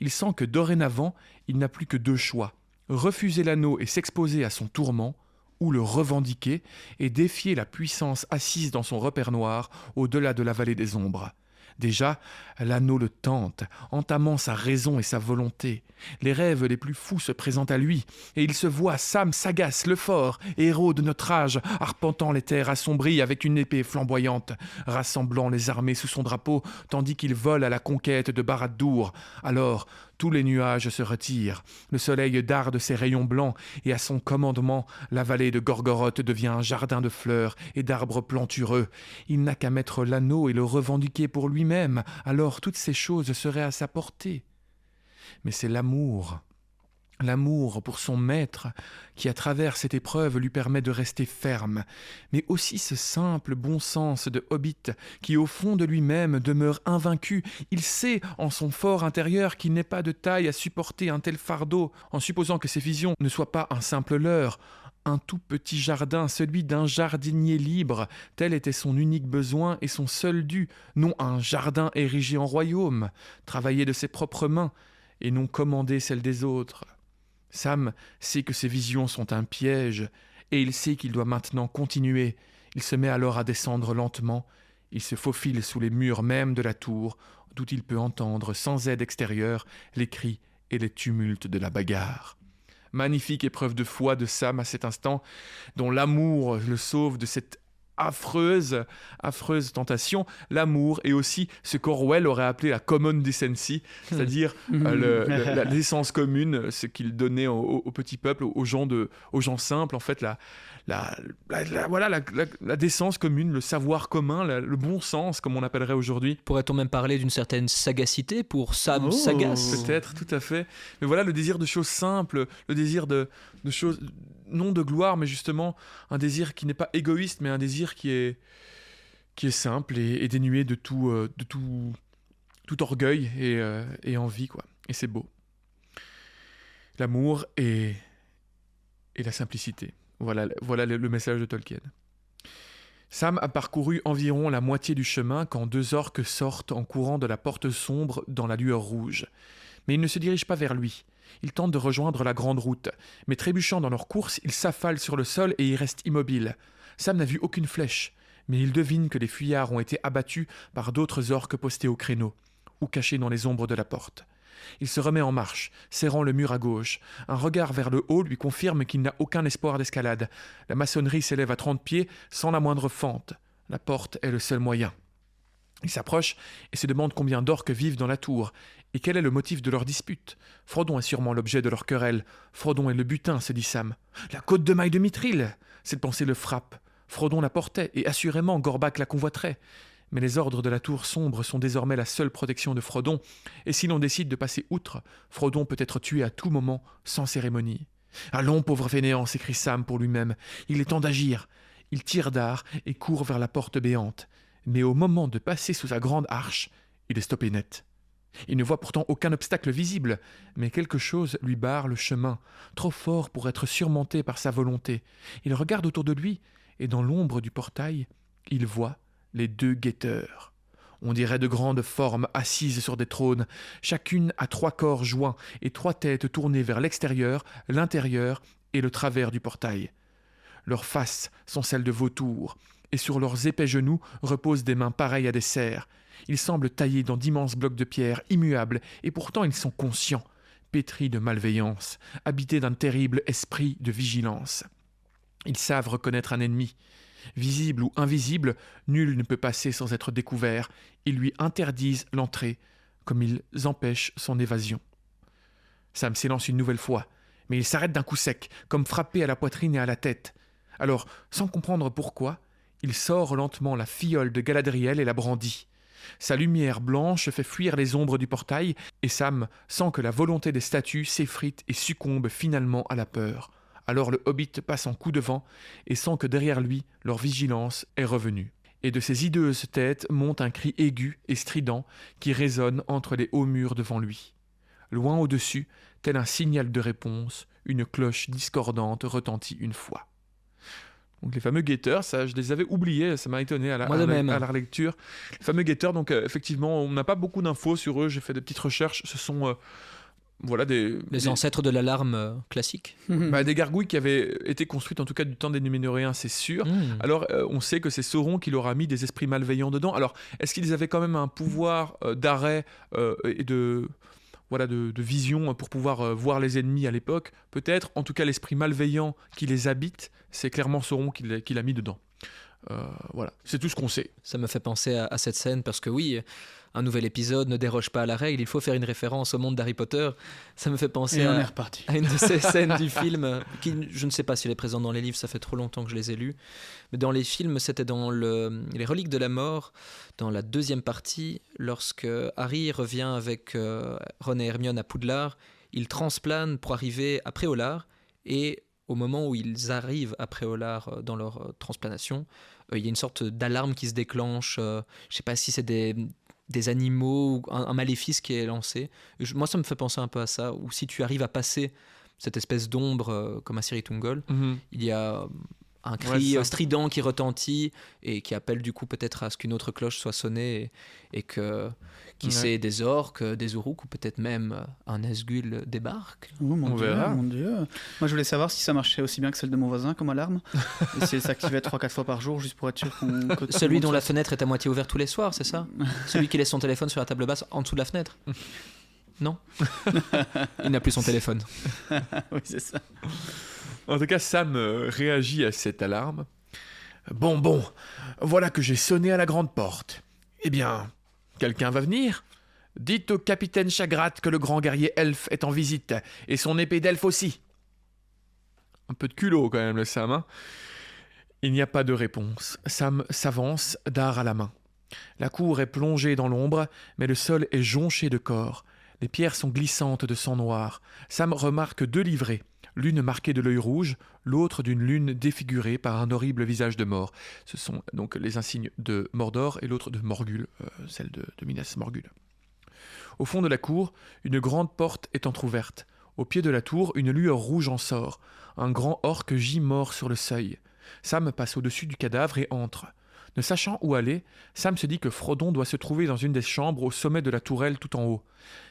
Il sent que dorénavant, il n'a plus que deux choix. Refuser l'anneau et s'exposer à son tourment, ou le revendiquer et défier la puissance assise dans son repère noir au-delà de la vallée des ombres. Déjà, l'anneau le tente, entamant sa raison et sa volonté. Les rêves les plus fous se présentent à lui, et il se voit Sam sagace, le fort, héros de notre âge, arpentant les terres assombries avec une épée flamboyante, rassemblant les armées sous son drapeau, tandis qu'il vole à la conquête de Barad-dûr. Alors, tous les nuages se retirent, le soleil darde ses rayons blancs, et à son commandement, la vallée de Gorgoroth devient un jardin de fleurs et d'arbres plantureux. Il n'a qu'à mettre l'anneau et le revendiquer pour lui-même, alors toutes ces choses seraient à sa portée. Mais c'est l'amour pour son maître, qui à travers cette épreuve lui permet de rester ferme, mais aussi ce simple bon sens de hobbit qui au fond de lui-même demeure invaincu. Il sait en son fort intérieur qu'il n'est pas de taille à supporter un tel fardeau, en supposant que ses visions ne soient pas un simple leurre. Un tout petit jardin, celui d'un jardinier libre, tel était son unique besoin et son seul dû, non un jardin érigé en royaume, travaillé de ses propres mains, et non commander celle des autres. Sam sait que ses visions sont un piège, et il sait qu'il doit maintenant continuer. Il se met alors à descendre lentement. Il se faufile sous les murs même de la tour, d'où il peut entendre, sans aide extérieure, les cris et les tumultes de la bagarre. Magnifique épreuve de foi de Sam à cet instant, dont l'amour le sauve de cette affreuse tentation, l'amour et aussi ce qu'Orwell aurait appelé la common decency, c'est-à-dire la décence commune, ce qu'il donnait au petit peuple, aux gens simples, en fait, la décence commune, le savoir commun, le bon sens, comme on appellerait aujourd'hui. Pourrait-on même parler d'une certaine sagacité pour Sam sagace? Peut-être, tout à fait. Mais voilà, le désir de choses simples, le désir de choses, non de gloire, mais justement un désir qui n'est pas égoïste, mais un désir qui est simple et dénué de tout orgueil et envie, quoi. Et c'est beau. L'amour et la simplicité. Voilà le message de Tolkien. Sam a parcouru environ la moitié du chemin quand deux orques sortent en courant de la porte sombre dans la lueur rouge. Mais ils ne se dirigent pas vers lui. Ils tentent de rejoindre la grande route, mais trébuchant dans leur course, ils s'affalent sur le sol et y restent immobiles. Sam n'a vu aucune flèche, mais il devine que les fuyards ont été abattus par d'autres orques postés au créneau, ou cachés dans les ombres de la porte. Il se remet en marche, serrant le mur à gauche. Un regard vers le haut lui confirme qu'il n'a aucun espoir d'escalade. La maçonnerie s'élève à 30 pieds, sans la moindre fente. La porte est le seul moyen. Il s'approche et se demande combien d'orques vivent dans la tour, et quel est le motif de leur dispute. Frodon est sûrement l'objet de leur querelle. Frodon est le butin, se dit Sam. La côte de mailles de Mithril! Cette pensée le frappe. Frodon la portait, et assurément Gorbac la convoiterait. Mais les ordres de la tour sombre sont désormais la seule protection de Frodon, et si l'on décide de passer outre, Frodon peut être tué à tout moment, sans cérémonie. « Allons, pauvre fainéant !» s'écrie Sam pour lui-même. « Il est temps d'agir !» Il tire d'art et court vers la porte béante. Mais au moment de passer sous sa grande arche, il est stoppé net. Il ne voit pourtant aucun obstacle visible, mais quelque chose lui barre le chemin, trop fort pour être surmonté par sa volonté. Il regarde autour de lui, et dans l'ombre du portail, il voit les 2 guetteurs. On dirait de grandes formes assises sur des trônes, chacune à 3 corps joints et 3 têtes tournées vers l'extérieur, l'intérieur et le travers du portail. Leurs faces sont celles de vautours, et sur leurs épais genoux reposent des mains pareilles à des cerfs. Ils semblent taillés dans d'immenses blocs de pierre, immuables, et pourtant ils sont conscients, pétris de malveillance, habités d'un terrible esprit de vigilance. Ils savent reconnaître un ennemi. Visible ou invisible, nul ne peut passer sans être découvert. Ils lui interdisent l'entrée, comme ils empêchent son évasion. Sam s'élance une nouvelle fois, mais il s'arrête d'un coup sec, comme frappé à la poitrine et à la tête. Alors, sans comprendre pourquoi, il sort lentement la fiole de Galadriel et la brandit. Sa lumière blanche fait fuir les ombres du portail, et Sam sent que la volonté des statues s'effrite et succombe finalement à la peur. Alors le hobbit passe en coup de vent et sent que derrière lui, leur vigilance est revenue. Et de ses hideuses têtes monte un cri aigu et strident qui résonne entre les hauts murs devant lui. Loin au-dessus, tel un signal de réponse, une cloche discordante retentit une fois. Donc les fameux guetteurs, ça je les avais oubliés, ça m'a étonné à la relecture. Les fameux guetteurs, donc effectivement, on n'a pas beaucoup d'infos sur eux, j'ai fait des petites recherches, ce sont les ancêtres de l'alarme classique. Des gargouilles qui avaient été construites en tout cas du temps des Núménoréens, c'est sûr. Alors on sait que c'est Sauron qui leur a mis des esprits malveillants dedans. Alors est-ce qu'ils avaient quand même un pouvoir d'arrêt et de vision pour pouvoir voir les ennemis à l'époque? Peut-être. En tout cas, l'esprit malveillant qui les habite, c'est clairement Sauron qui l'a mis dedans. C'est tout ce qu'on sait. Ça me fait penser à cette scène parce que oui, un nouvel épisode ne déroge pas à la règle, il faut faire une référence au monde d'Harry Potter. Ça me fait penser à une de ces scènes du film qui, je ne sais pas si elle est présente dans les livres, ça fait trop longtemps que je les ai lus, mais dans les films c'était dans les Reliques de la Mort, dans la 2e partie, lorsque Harry revient avec Ron et Hermione à Poudlard, ils transplanent pour arriver à Préolard, et au moment où ils arrivent à Préolard dans leur transplanation, il y a une sorte d'alarme qui se déclenche. Je ne sais pas si c'est des animaux ou un maléfice qui est lancé. Moi, ça me fait penser un peu à ça. Ou si tu arrives à passer cette espèce d'ombre comme à Cirith Ungol, il y a un cri strident qui retentit et qui appelle du coup peut-être à ce qu'une autre cloche soit sonnée et que qui sait, des orques, des Uruks ou peut-être même un Nazgûl débarque. Oh mon Dieu. Moi je voulais savoir si ça marchait aussi bien que celle de mon voisin comme alarme et si elle s'activait 3-4 fois par jour juste pour être sûr que celui dont la fenêtre est à moitié ouverte tous les soirs, c'est ça? Celui qui laisse son téléphone sur la table basse en dessous de la fenêtre? Non. Il n'a plus son téléphone. Oui, c'est ça. En tout cas, Sam réagit à cette alarme. Bon, voilà que j'ai sonné à la grande porte. Eh bien, quelqu'un va venir? Dites au capitaine Chagrat que le grand guerrier elfe est en visite, et son épée d'elfe aussi. Un peu de culot quand même, le Sam, hein? Il n'y a pas de réponse. Sam s'avance, dard à la main. La cour est plongée dans l'ombre, mais le sol est jonché de corps. Les pierres sont glissantes de sang noir. Sam remarque 2 livrées. L'une marquée de l'œil rouge, l'autre d'une lune défigurée par un horrible visage de mort. Ce sont donc les insignes de Mordor et l'autre de Morgul, celle de Minas Morgul. Au fond de la cour, une grande porte est entr'ouverte. Au pied de la tour, une lueur rouge en sort. Un grand orc gît mort sur le seuil. Sam passe au-dessus du cadavre et entre. Ne sachant où aller, Sam se dit que Frodon doit se trouver dans une des chambres au sommet de la tourelle tout en haut.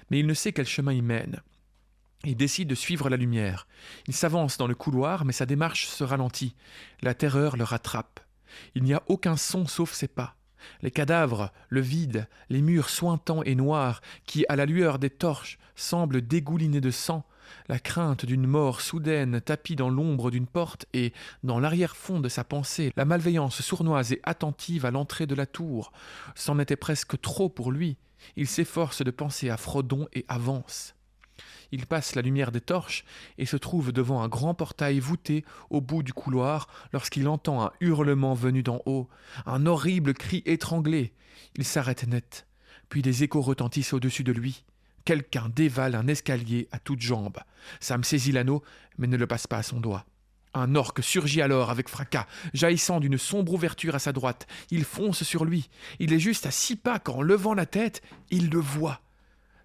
Mais il ne sait quel chemin y mène. Il décide de suivre la lumière. Il s'avance dans le couloir, mais sa démarche se ralentit. La terreur le rattrape. Il n'y a aucun son sauf ses pas. Les cadavres, le vide, les murs suintants et noirs, qui, à la lueur des torches, semblent dégouliner de sang, la crainte d'une mort soudaine tapie dans l'ombre d'une porte et, dans l'arrière-fond de sa pensée, la malveillance sournoise et attentive à l'entrée de la tour. C'en était presque trop pour lui. Il s'efforce de penser à Frodon et avance. Il passe la lumière des torches et se trouve devant un grand portail voûté au bout du couloir lorsqu'il entend un hurlement venu d'en haut, un horrible cri étranglé. Il s'arrête net, puis des échos retentissent au-dessus de lui. Quelqu'un dévale un escalier à toutes jambes. Sam saisit l'anneau, mais ne le passe pas à son doigt. Un orque surgit alors avec fracas, jaillissant d'une sombre ouverture à sa droite. Il fonce sur lui. Il est juste à 6 pas quand, levant la tête, il le voit.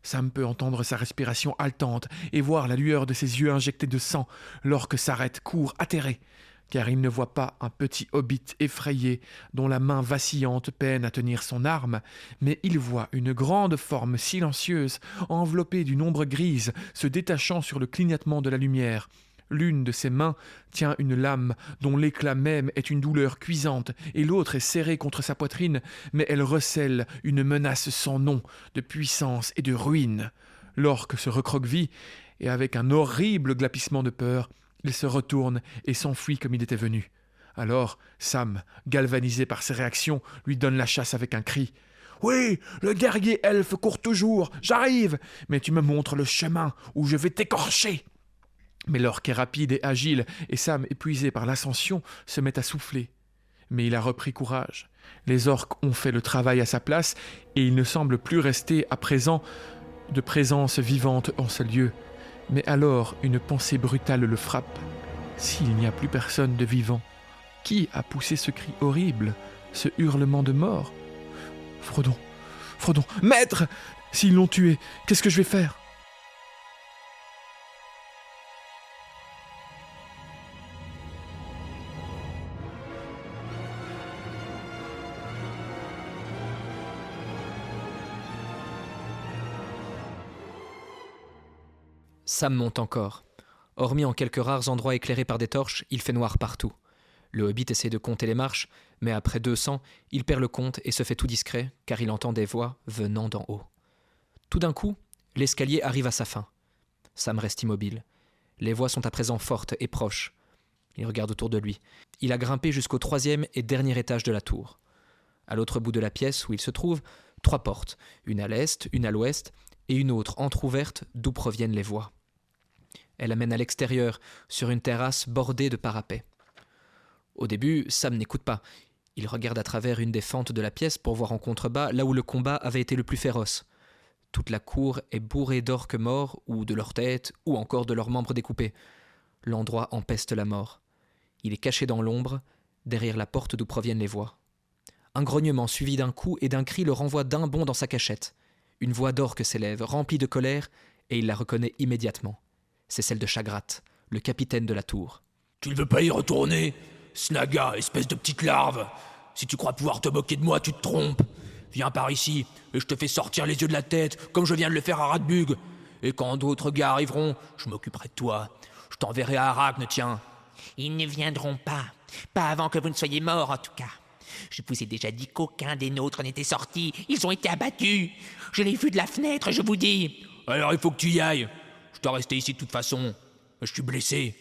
Sam peut entendre sa respiration haletante et voir la lueur de ses yeux injectés de sang. L'orque s'arrête, court, atterré, car il ne voit pas un petit hobbit effrayé dont la main vacillante peine à tenir son arme, mais il voit une grande forme silencieuse, enveloppée d'une ombre grise, se détachant sur le clignotement de la lumière. L'une de ses mains tient une lame dont l'éclat même est une douleur cuisante, et l'autre est serrée contre sa poitrine, mais elle recèle une menace sans nom, de puissance et de ruine. L'orque se recroqueville, et avec un horrible glapissement de peur, il se retourne et s'enfuit comme il était venu. Alors, Sam, galvanisé par ses réactions, lui donne la chasse avec un cri. « Oui, le guerrier elfe court toujours, j'arrive, mais tu me montres le chemin où je vais t'écorcher !» Mais l'orque est rapide et agile, et Sam, épuisé par l'ascension, se met à souffler. Mais il a repris courage. Les orques ont fait le travail à sa place, et il ne semble plus rester, à présent, de présence vivante en ce lieu. Mais alors, une pensée brutale le frappe. S'il n'y a plus personne de vivant, qui a poussé ce cri horrible, ce hurlement de mort ? Frodon, maître ! S'ils l'ont tué, qu'est-ce que je vais faire ? Sam monte encore. Hormis en quelques rares endroits éclairés par des torches, il fait noir partout. Le hobbit essaie de compter les marches, mais après 200, il perd le compte et se fait tout discret, car il entend des voix venant d'en haut. Tout d'un coup, l'escalier arrive à sa fin. Sam reste immobile. Les voix sont à présent fortes et proches. Il regarde autour de lui. Il a grimpé jusqu'au 3e et dernier étage de la tour. À l'autre bout de la pièce où il se trouve, 3 portes, une à l'est, une à l'ouest, et une autre entr'ouverte d'où proviennent les voix. Elle amène à l'extérieur, sur une terrasse bordée de parapets. Au début, Sam n'écoute pas. Il regarde à travers une des fentes de la pièce pour voir en contrebas là où le combat avait été le plus féroce. Toute la cour est bourrée d'orques morts, ou de leurs têtes, ou encore de leurs membres découpés. L'endroit empeste la mort. Il est caché dans l'ombre, derrière la porte d'où proviennent les voix. Un grognement suivi d'un coup et d'un cri le renvoie d'un bond dans sa cachette. Une voix d'orque s'élève, remplie de colère, et il la reconnaît immédiatement. C'est celle de Chagrat, le capitaine de la tour. « Tu ne veux pas y retourner, Snaga, espèce de petite larve. Si tu crois pouvoir te moquer de moi, tu te trompes. Viens par ici, et je te fais sortir les yeux de la tête, comme je viens de le faire à Radbug. Et quand d'autres gars arriveront, je m'occuperai de toi. Je t'enverrai à Arachne, tiens. » « Ils ne viendront pas. Pas avant que vous ne soyez morts, en tout cas. Je vous ai déjà dit qu'aucun des nôtres n'était sorti. Ils ont été abattus. Je l'ai vu de la fenêtre, je vous dis. » « Alors il faut que tu y ailles. Je dois rester ici de toute façon. Je suis blessé.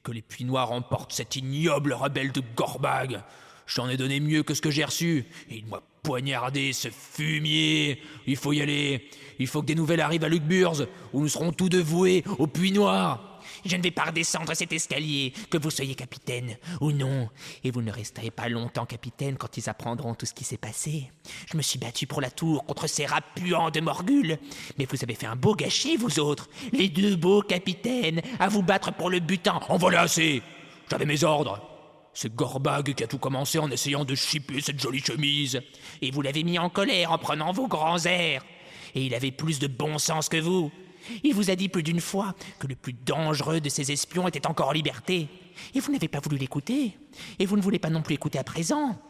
Que les Puits Noirs emportent cet ignoble rebelle de Gorbag. J'en ai donné mieux que ce que j'ai reçu. Et il m'a poignardé, ce fumier. Il faut y aller. Il faut que des nouvelles arrivent à Lucburz, où nous serons tous dévoués aux Puits Noirs. » Je ne vais pas redescendre cet escalier, que vous soyez capitaine ou non. Et vous ne resterez pas longtemps capitaine quand ils apprendront tout ce qui s'est passé. Je me suis battu pour la tour contre ces rats puants de Morgul. Mais vous avez fait un beau gâchis, vous autres. Les 2 beaux capitaines, à vous battre pour le butin. En voilà assez. J'avais mes ordres. C'est Gorbag qui a tout commencé en essayant de chipper cette jolie chemise. Et vous l'avez mis en colère en prenant vos grands airs. Et il avait plus de bon sens que vous. Il vous a dit plus d'une fois que le plus dangereux de ces espions était encore en liberté. Et vous n'avez pas voulu l'écouter. Et vous ne voulez pas non plus écouter à présent.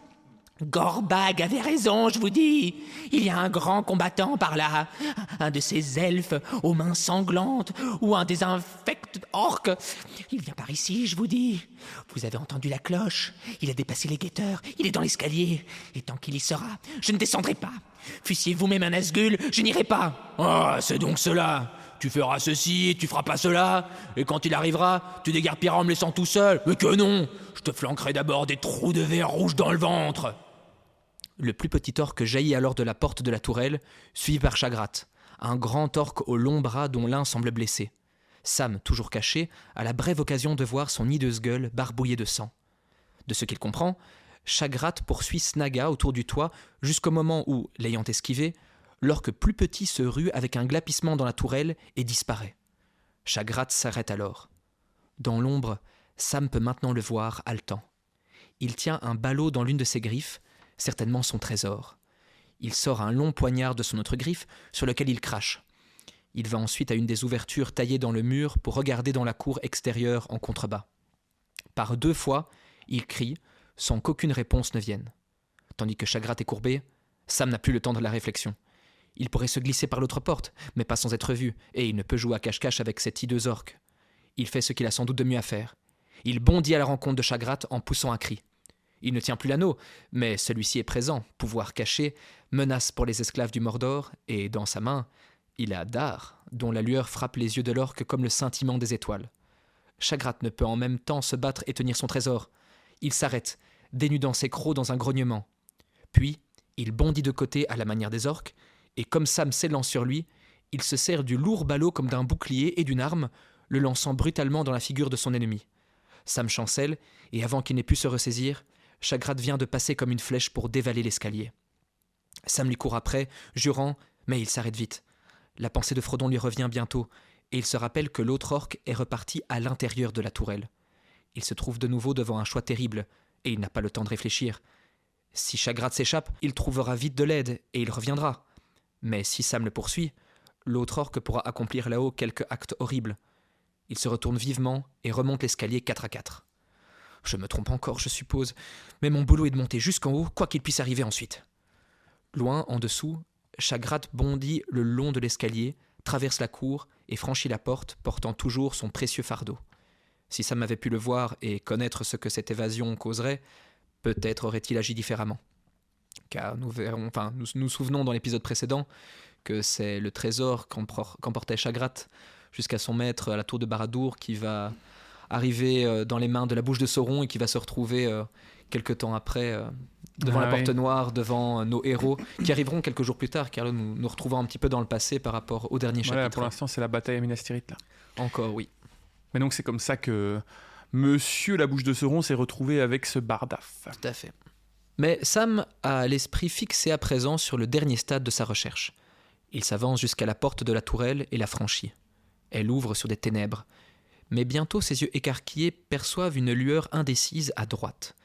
Gorbag avait raison, je vous dis. Il y a un grand combattant par là. Un de ces elfes aux mains sanglantes. Ou un des infects orques. Il vient par ici, je vous dis. Vous avez entendu la cloche. Il a dépassé les guetteurs. Il est dans l'escalier. Et tant qu'il y sera, je ne descendrai pas. Fussiez vous-même un Nazgûl, je n'irai pas. Ah, c'est donc cela. Tu feras ceci et tu feras pas cela. Et quand il arrivera, tu déguerpiras en me laissant tout seul. Mais que non. Je te flanquerai d'abord des trous de verre rouge dans le ventre. Le plus petit orque jaillit alors de la porte de la tourelle, suivi par Chagrat, un grand orque aux longs bras dont l'un semble blessé. Sam, toujours caché, a la brève occasion de voir son hideuse gueule barbouillée de sang. De ce qu'il comprend, Shagrat poursuit Snaga autour du toit jusqu'au moment où, l'ayant esquivé, l'orque plus petit se rue avec un glapissement dans la tourelle et disparaît. Shagrat s'arrête alors. Dans l'ombre, Sam peut maintenant le voir haletant. Il tient un ballot dans l'une de ses griffes, certainement son trésor. Il sort un long poignard de son autre griffe sur lequel il crache. Il va ensuite à une des ouvertures taillées dans le mur pour regarder dans la cour extérieure en contrebas. Par 2 fois, il crie, sans qu'aucune réponse ne vienne. Tandis que Shagrat est courbé, Sam n'a plus le temps de la réflexion. Il pourrait se glisser par l'autre porte, mais pas sans être vu, et il ne peut jouer à cache-cache avec cet hideux orque. Il fait ce qu'il a sans doute de mieux à faire. Il bondit à la rencontre de Shagrat en poussant un cri. Il ne tient plus l'anneau, mais celui-ci est présent, pouvoir caché, menace pour les esclaves du Mordor, et dans sa main, il a Dar, dont la lueur frappe les yeux de l'orque comme le scintillement des étoiles. Shagrat ne peut en même temps se battre et tenir son trésor. Il s'arrête, dénudant ses crocs dans un grognement. Puis, il bondit de côté à la manière des orques, et comme Sam s'élance sur lui, il se sert du lourd ballot comme d'un bouclier et d'une arme, le lançant brutalement dans la figure de son ennemi. Sam chancelle, et avant qu'il n'ait pu se ressaisir, Shagrat vient de passer comme une flèche pour dévaler l'escalier. Sam lui court après, jurant, mais il s'arrête vite. La pensée de Frodon lui revient bientôt, et il se rappelle que l'autre orque est reparti à l'intérieur de la tourelle. Il se trouve de nouveau devant un choix terrible, et il n'a pas le temps de réfléchir. Si Shagrat s'échappe, il trouvera vite de l'aide, et il reviendra. Mais si Sam le poursuit, l'autre orque pourra accomplir là-haut quelque acte horrible. Il se retourne vivement et remonte l'escalier 4 à 4. Je me trompe encore, je suppose, mais mon boulot est de monter jusqu'en haut, quoi qu'il puisse arriver ensuite. Loin, en dessous, Shagrat bondit le long de l'escalier, traverse la cour et franchit la porte, portant toujours son précieux fardeau. Si Sam avait pu le voir et connaître ce que cette évasion causerait, peut-être aurait-il agi différemment. Car nous nous souvenons dans l'épisode précédent que c'est le trésor qu'emportait Shagrat jusqu'à son maître à la tour de Barad-dûr qui va arriver dans les mains de la bouche de Sauron et qui va se retrouver quelque temps après devant la porte noire, devant nos héros qui arriveront quelques jours plus tard, car là nous nous retrouvons un petit peu dans le passé par rapport au dernier chapitre. Pour l'instant c'est la bataille à Minas Tirith là. Encore, oui. Mais donc c'est comme ça que Monsieur la bouche de Sauron s'est retrouvé avec ce Bardaf. Tout à fait. Mais Sam a l'esprit fixé à présent sur le dernier stade de sa recherche. Il s'avance jusqu'à la porte de la tourelle et la franchit. Elle ouvre sur des ténèbres. Mais bientôt ses yeux écarquillés perçoivent une lueur indécise à droite.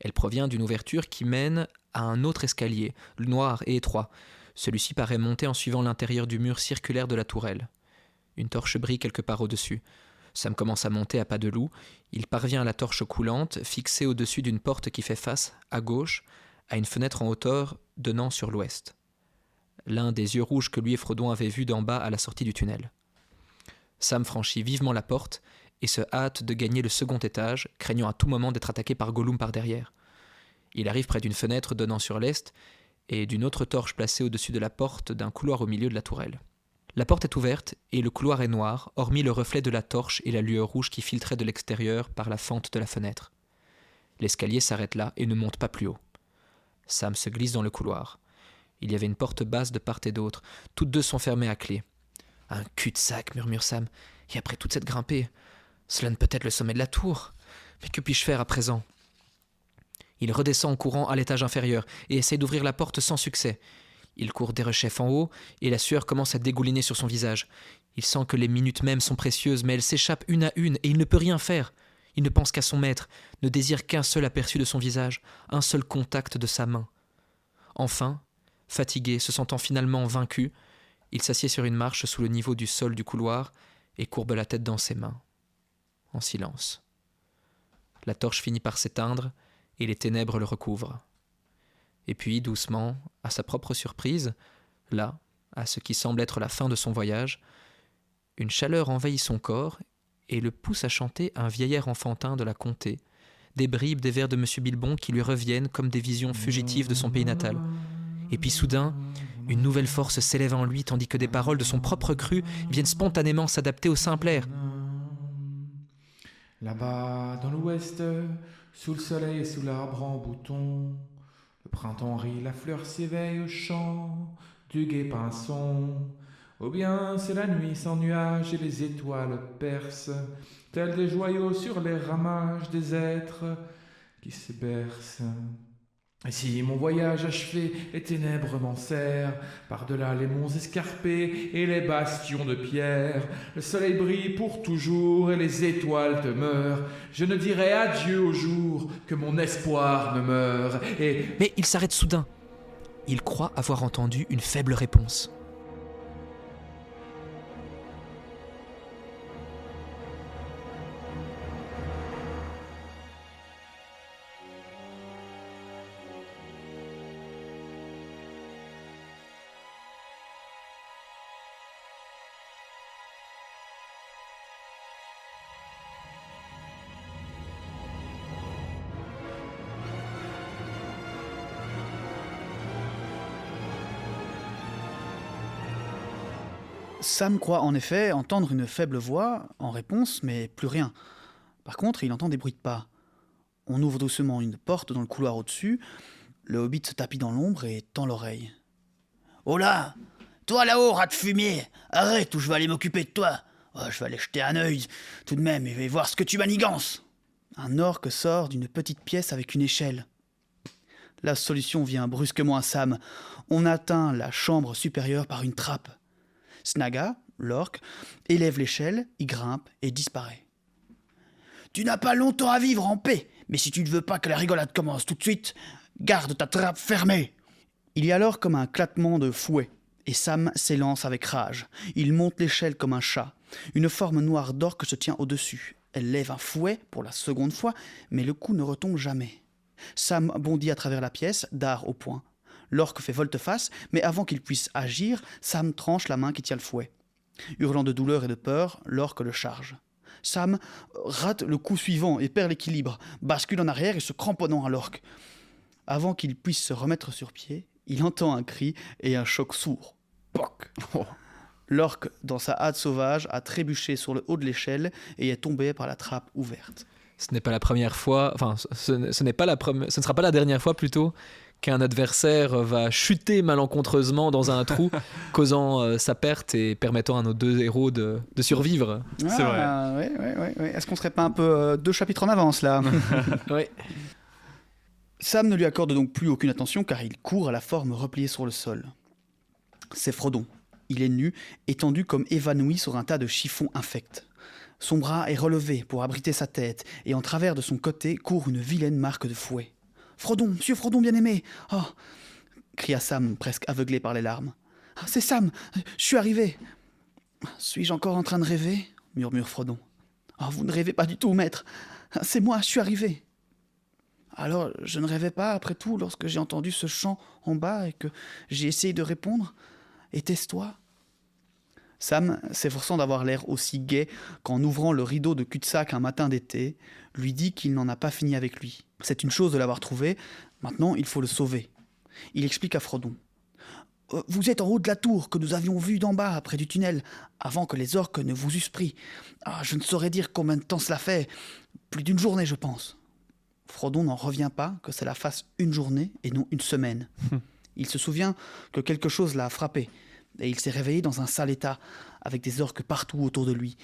Elle provient d'une ouverture qui mène à un autre escalier, noir et étroit. Celui-ci paraît monter en suivant l'intérieur du mur circulaire de la tourelle. Une torche brille quelque part au-dessus. Sam commence à monter à pas de loup. Il parvient à la torche coulante, fixée au-dessus d'une porte qui fait face, à gauche, à une fenêtre en hauteur donnant sur l'ouest. L'un des yeux rouges que lui et Frodon avaient vus d'en bas à la sortie du tunnel. Sam franchit vivement la porte et se hâte de gagner le second étage, craignant à tout moment d'être attaqué par Gollum par derrière. Il arrive près d'une fenêtre donnant sur l'est et d'une autre torche placée au-dessus de la porte d'un couloir au milieu de la tourelle. La porte est ouverte et le couloir est noir, hormis le reflet de la torche et la lueur rouge qui filtrait de l'extérieur par la fente de la fenêtre. L'escalier s'arrête là et ne monte pas plus haut. Sam se glisse dans le couloir. Il y avait une porte basse de part et d'autre. Toutes deux sont fermées à clé. « Un cul-de-sac » murmure Sam. « Et après toute cette grimpée, cela ne peut être le sommet de la tour. Mais que puis-je faire à présent ?» Il redescend en courant à l'étage inférieur et essaie d'ouvrir la porte sans succès. Il court derechef en haut et la sueur commence à dégouliner sur son visage. Il sent que les minutes mêmes sont précieuses, mais elles s'échappent une à une et il ne peut rien faire. Il ne pense qu'à son maître, ne désire qu'un seul aperçu de son visage, un seul contact de sa main. Enfin, fatigué, se sentant finalement vaincu, il s'assied sur une marche sous le niveau du sol du couloir et courbe la tête dans ses mains, en silence. La torche finit par s'éteindre et les ténèbres le recouvrent. Et puis, doucement, à sa propre surprise, là, à ce qui semble être la fin de son voyage, une chaleur envahit son corps et le pousse à chanter un vieil air enfantin de la comté, des bribes des vers de M. Bilbon qui lui reviennent comme des visions fugitives de son pays natal. Et puis soudain, une nouvelle force s'élève en lui, tandis que des paroles de son propre cru viennent spontanément s'adapter au simple air. Là-bas, dans l'ouest, sous le soleil et sous l'arbre en bouton, le printemps rit, la fleur s'éveille au chant du gai pinson. Ou bien c'est la nuit sans nuages et les étoiles percent, tels des joyaux sur les ramages des êtres qui se bercent. Et si mon voyage achevé, les ténèbres m'enserrent, par-delà les monts escarpés et les bastions de pierre, le soleil brille pour toujours et les étoiles demeurent, je ne dirai adieu au jour que mon espoir ne meure, et... Mais il s'arrête soudain. Il croit avoir entendu une faible réponse. Sam croit en effet entendre une faible voix en réponse, mais plus rien. Par contre, il entend des bruits de pas. On ouvre doucement une porte dans le couloir au-dessus. Le hobbit se tapit dans l'ombre et tend l'oreille. « Oh là! Toi là-haut, rat de fumier! Arrête ou je vais aller m'occuper de toi! Oh, je vais aller jeter un œil tout de même et voir ce que tu manigances! » Un orque sort d'une petite pièce avec une échelle. La solution vient brusquement à Sam. On atteint la chambre supérieure par une trappe. Snaga, l'orque, élève l'échelle, y grimpe et disparaît. « Tu n'as pas longtemps à vivre en paix, mais si tu ne veux pas que la rigolade commence tout de suite, garde ta trappe fermée !» Il y a alors comme un claquement de fouet, et Sam s'élance avec rage. Il monte l'échelle comme un chat. Une forme noire d'orque se tient au-dessus. Elle lève un fouet pour la seconde fois, mais le coup ne retombe jamais. Sam bondit à travers la pièce, dard au poing. L'orque fait volte-face, mais avant qu'il puisse agir, Sam tranche la main qui tient le fouet. Hurlant de douleur et de peur, l'orque le charge. Sam rate le coup suivant et perd l'équilibre, bascule en arrière et se cramponnant à l'orque. Avant qu'il puisse se remettre sur pied, il entend un cri et un choc sourd. Poc ! L'orque, dans sa hâte sauvage, a trébuché sur le haut de l'échelle et est tombé par la trappe ouverte. Ce n'est pas la première fois, enfin, ce ne sera pas la dernière fois plutôt, qu'un adversaire va chuter malencontreusement dans un trou, causant sa perte et permettant à nos deux héros de survivre. C'est vrai. Ouais. Est-ce qu'on serait pas un peu 2 chapitres en avance, là? Oui. Sam ne lui accorde donc plus aucune attention car il court à la forme repliée sur le sol. C'est Frodon. Il est nu, étendu comme évanoui sur un tas de chiffons infects. Son bras est relevé pour abriter sa tête et en travers de son côté court une vilaine marque de fouet. « Frodon, monsieur Frodon bien-aimé !»« Oh !» cria Sam, presque aveuglé par les larmes. « C'est Sam, je suis arrivé !»« Suis-je encore en train de rêver ?» murmure Frodon. « Oh, vous ne rêvez pas du tout, maître. C'est moi, je suis arrivé. » Alors, je ne rêvais pas, après tout, lorsque j'ai entendu ce chant en bas et que j'ai essayé de répondre. Était-ce toi ? Sam, s'efforçant d'avoir l'air aussi gai qu'en ouvrant le rideau de cul-de-sac un matin d'été, lui dit qu'il n'en a pas fini avec lui. C'est une chose de l'avoir trouvé, maintenant il faut le sauver. Il explique à Frodon. « Vous êtes en haut de la tour que nous avions vue d'en bas, près du tunnel, avant que les orques ne vous eussent pris. Je ne saurais dire combien de temps cela fait, plus d'une journée je pense. » Frodon n'en revient pas que cela fasse une journée et non une semaine. Il se souvient que quelque chose l'a frappé, et il s'est réveillé dans un sale état, avec des orques partout autour de lui.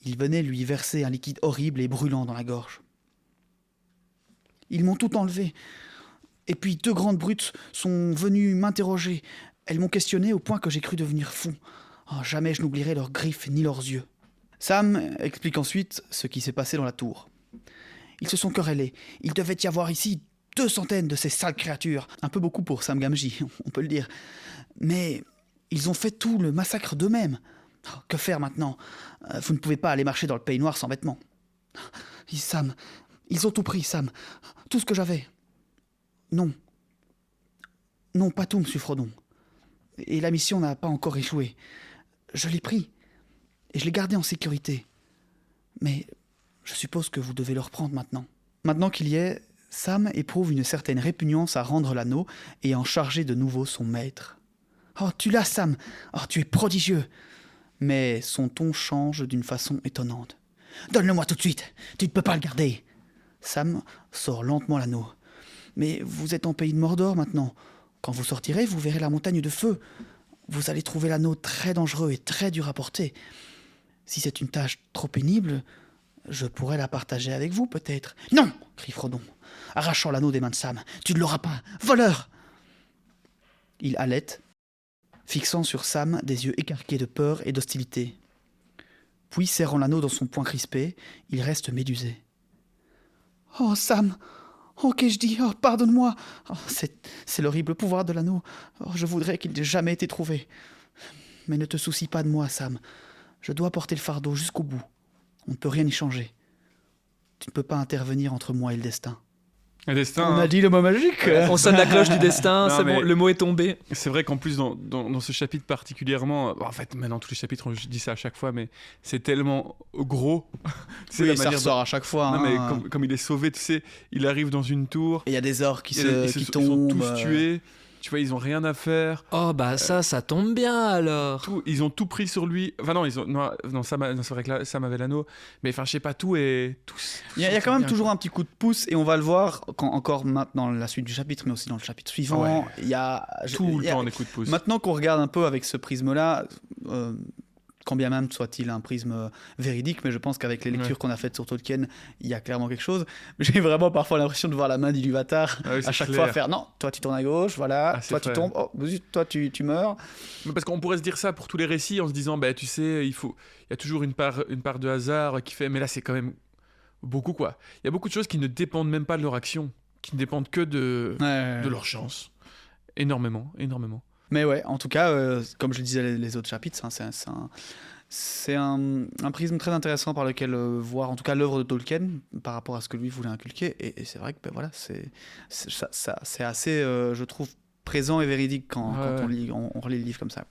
Ils venaient lui verser un liquide horrible et brûlant dans la gorge. Ils m'ont tout enlevé. Et puis 2 grandes brutes sont venues m'interroger. Elles m'ont questionné au point que j'ai cru devenir fou. Jamais je n'oublierai leurs griffes ni leurs yeux. Sam explique ensuite ce qui s'est passé dans la tour. Ils se sont querellés. Il devait y avoir ici 200 de ces sales créatures. Un peu beaucoup pour Sam Gamgee, on peut le dire. Mais ils ont fait tout le massacre d'eux-mêmes. Que faire maintenant ? Vous ne pouvez pas aller marcher dans le Pays Noir sans vêtements. Sam, ils ont tout pris, Sam. Tout ce que j'avais. Non. Non, pas tout, monsieur Frodon. Et la mission n'a pas encore échoué. Je l'ai pris. Et je l'ai gardé en sécurité. Mais je suppose que vous devez le reprendre maintenant. Maintenant qu'il y est, Sam éprouve une certaine répugnance à rendre l'anneau et à en charger de nouveau son maître. « Oh, tu l'as, Sam. Oh, tu es prodigieux !» Mais son ton change d'une façon étonnante. « Donne-le-moi tout de suite. Tu ne peux pas le garder. » Sam sort lentement l'anneau. « Mais vous êtes en pays de Mordor maintenant. Quand vous sortirez, vous verrez la montagne de feu. vous allez trouver l'anneau très dangereux et très dur à porter. Si c'est une tâche trop pénible, je pourrais la partager avec vous, peut-être. »« Non !» crie Frodon, arrachant l'anneau des mains de Sam. « Tu ne l'auras pas, voleur !» Il halète, fixant sur Sam des yeux écarqués de peur et d'hostilité. Puis, serrant l'anneau dans son poing crispé, il reste médusé. « Oh, Sam ! Oh, qu'ai-je dit ? Oh, pardonne-moi ! Oh, c'est l'horrible pouvoir de l'anneau. Oh, je voudrais qu'il n'ait jamais été trouvé. Mais ne te soucie pas de moi, Sam. Je dois porter le fardeau jusqu'au bout. On ne peut rien y changer. Tu ne peux pas intervenir entre moi et le destin. » Le destin. On a dit le mot magique. On sonne la cloche du destin, Non, c'est mais- bon, le mot est tombé. C'est vrai qu'en plus, dans ce chapitre particulièrement, en fait, maintenant, tous les chapitres, je dis ça à chaque fois, mais c'est tellement gros. Tu sais, Oui, la ça manière ressort à chaque fois. Non, mais hein. comme il est sauvé, tu sais, il arrive dans une tour, Et il y a des orques qui ils sont tombent. tous tués, tu vois, ils ont rien à faire. Oh bah ça tombe bien alors. Ils ont tout pris sur lui. Enfin non, c'est vrai que là, Sam avait l'anneau, mais enfin je sais pas, tout est... Il y a quand même toujours un petit coup de pouce, et on va le voir encore maintenant dans la suite du chapitre, mais aussi dans le chapitre suivant. Ouais. Il y a Tout il y le a- temps des coups de pouce. Maintenant qu'on regarde un peu avec ce prisme-là, quand bien même soit-il un prisme véridique, mais je pense qu'avec les lectures Ouais. qu'on a faites sur Tolkien, il y a clairement quelque chose. J'ai vraiment parfois l'impression de voir la main d'Iluvatar Ah oui, c'est à chaque clair. fois faire non, toi tu tournes à gauche, voilà, Ah, c'est toi tu vrai. tombes, oh, zut, toi tu meurs. Mais parce qu'on pourrait se dire ça pour tous les récits en se disant, bah tu sais, il y a toujours une part de hasard qui fait, mais là c'est quand même beaucoup quoi. Il y a beaucoup de choses qui ne dépendent même pas de leur action, qui ne dépendent que de leur chance. Énormément. Mais ouais, en tout cas, comme je le disais les autres chapitres, hein, c'est un prisme très intéressant par lequel voir en tout cas l'œuvre de Tolkien par rapport à ce que lui voulait inculquer. Et c'est vrai que ben, voilà, c'est assez, je trouve, présent et véridique quand on relit le livre comme ça.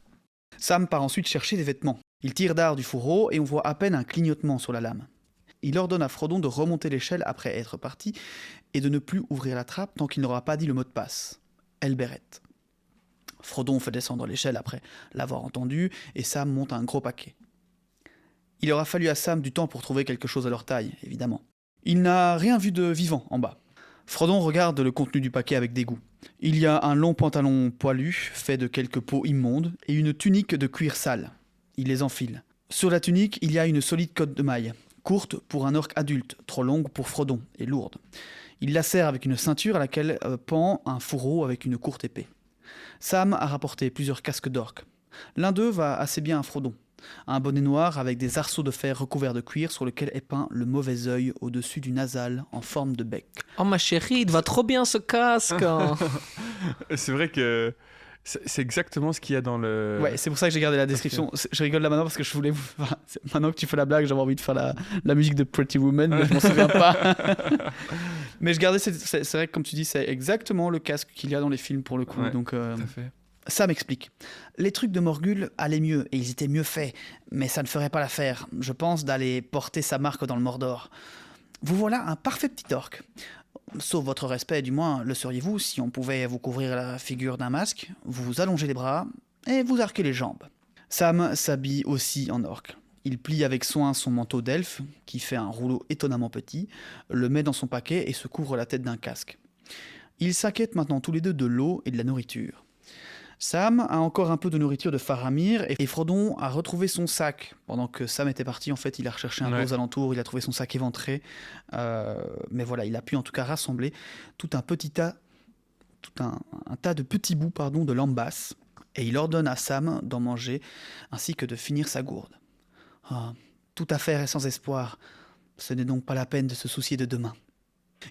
Sam part ensuite chercher des vêtements. Il tire d'art du fourreau et on voit à peine un clignotement sur la lame. Il ordonne à Frodon de remonter l'échelle après être parti et de ne plus ouvrir la trappe tant qu'il n'aura pas dit le mot de passe. Elbereth. Frodon fait descendre l'échelle après l'avoir entendu, et Sam monte un gros paquet. Il aura fallu à Sam du temps pour trouver quelque chose à leur taille, évidemment. Il n'a rien vu de vivant en bas. Frodon regarde le contenu du paquet avec dégoût. Il y a un long pantalon poilu, fait de quelques peaux immondes, et une tunique de cuir sale. Il les enfile. Sur la tunique, il y a une solide cotte de maille, courte pour un orc adulte, trop longue pour Frodon, et lourde. Il la serre avec une ceinture à laquelle pend un fourreau avec une courte épée. Sam a rapporté plusieurs casques d'orques. L'un d'eux va assez bien à Frodon. Un bonnet noir avec des arceaux de fer recouverts de cuir sur lequel est peint le mauvais œil au-dessus du nasal en forme de bec. Oh ma chérie, il te va trop bien ce casque. hein. C'est vrai que c'est exactement ce qu'il y a dans le... Ouais, c'est pour ça que j'ai gardé la description. Je rigole là maintenant parce que je voulais vous... enfin, maintenant que tu fais la blague, j'avais envie de faire la musique de Pretty Woman, mais je m'en souviens pas. Mais je gardais... C'est vrai que comme tu dis, c'est exactement le casque qu'il y a dans les films pour le coup. Ouais, Donc, Tout à fait. Ça m'explique. Les trucs de Morgul allaient mieux et ils étaient mieux faits, mais ça ne ferait pas l'affaire, je pense, d'aller porter sa marque dans le Mordor. Vous voilà un parfait petit orc. Sauf votre respect, du moins, le seriez-vous si on pouvait vous couvrir la figure d'un masque, vous allonger les bras et vous arquer les jambes. Sam s'habille aussi en orc. Il plie avec soin son manteau d'elfe, qui fait un rouleau étonnamment petit, le met dans son paquet et se couvre la tête d'un casque. Ils s'inquiètent maintenant tous les deux de l'eau et de la nourriture. Sam a encore un peu de nourriture de Faramir et Frodon a retrouvé son sac. Pendant que Sam était parti, en fait, il a recherché un peu aux alentours, il a trouvé son sac éventré. Mais voilà, il a pu en tout cas rassembler tout un tas de petits bouts de lambasse. Et il ordonne à Sam d'en manger ainsi que de finir sa gourde. Ah, toute affaire est sans espoir. Ce n'est donc pas la peine de se soucier de demain.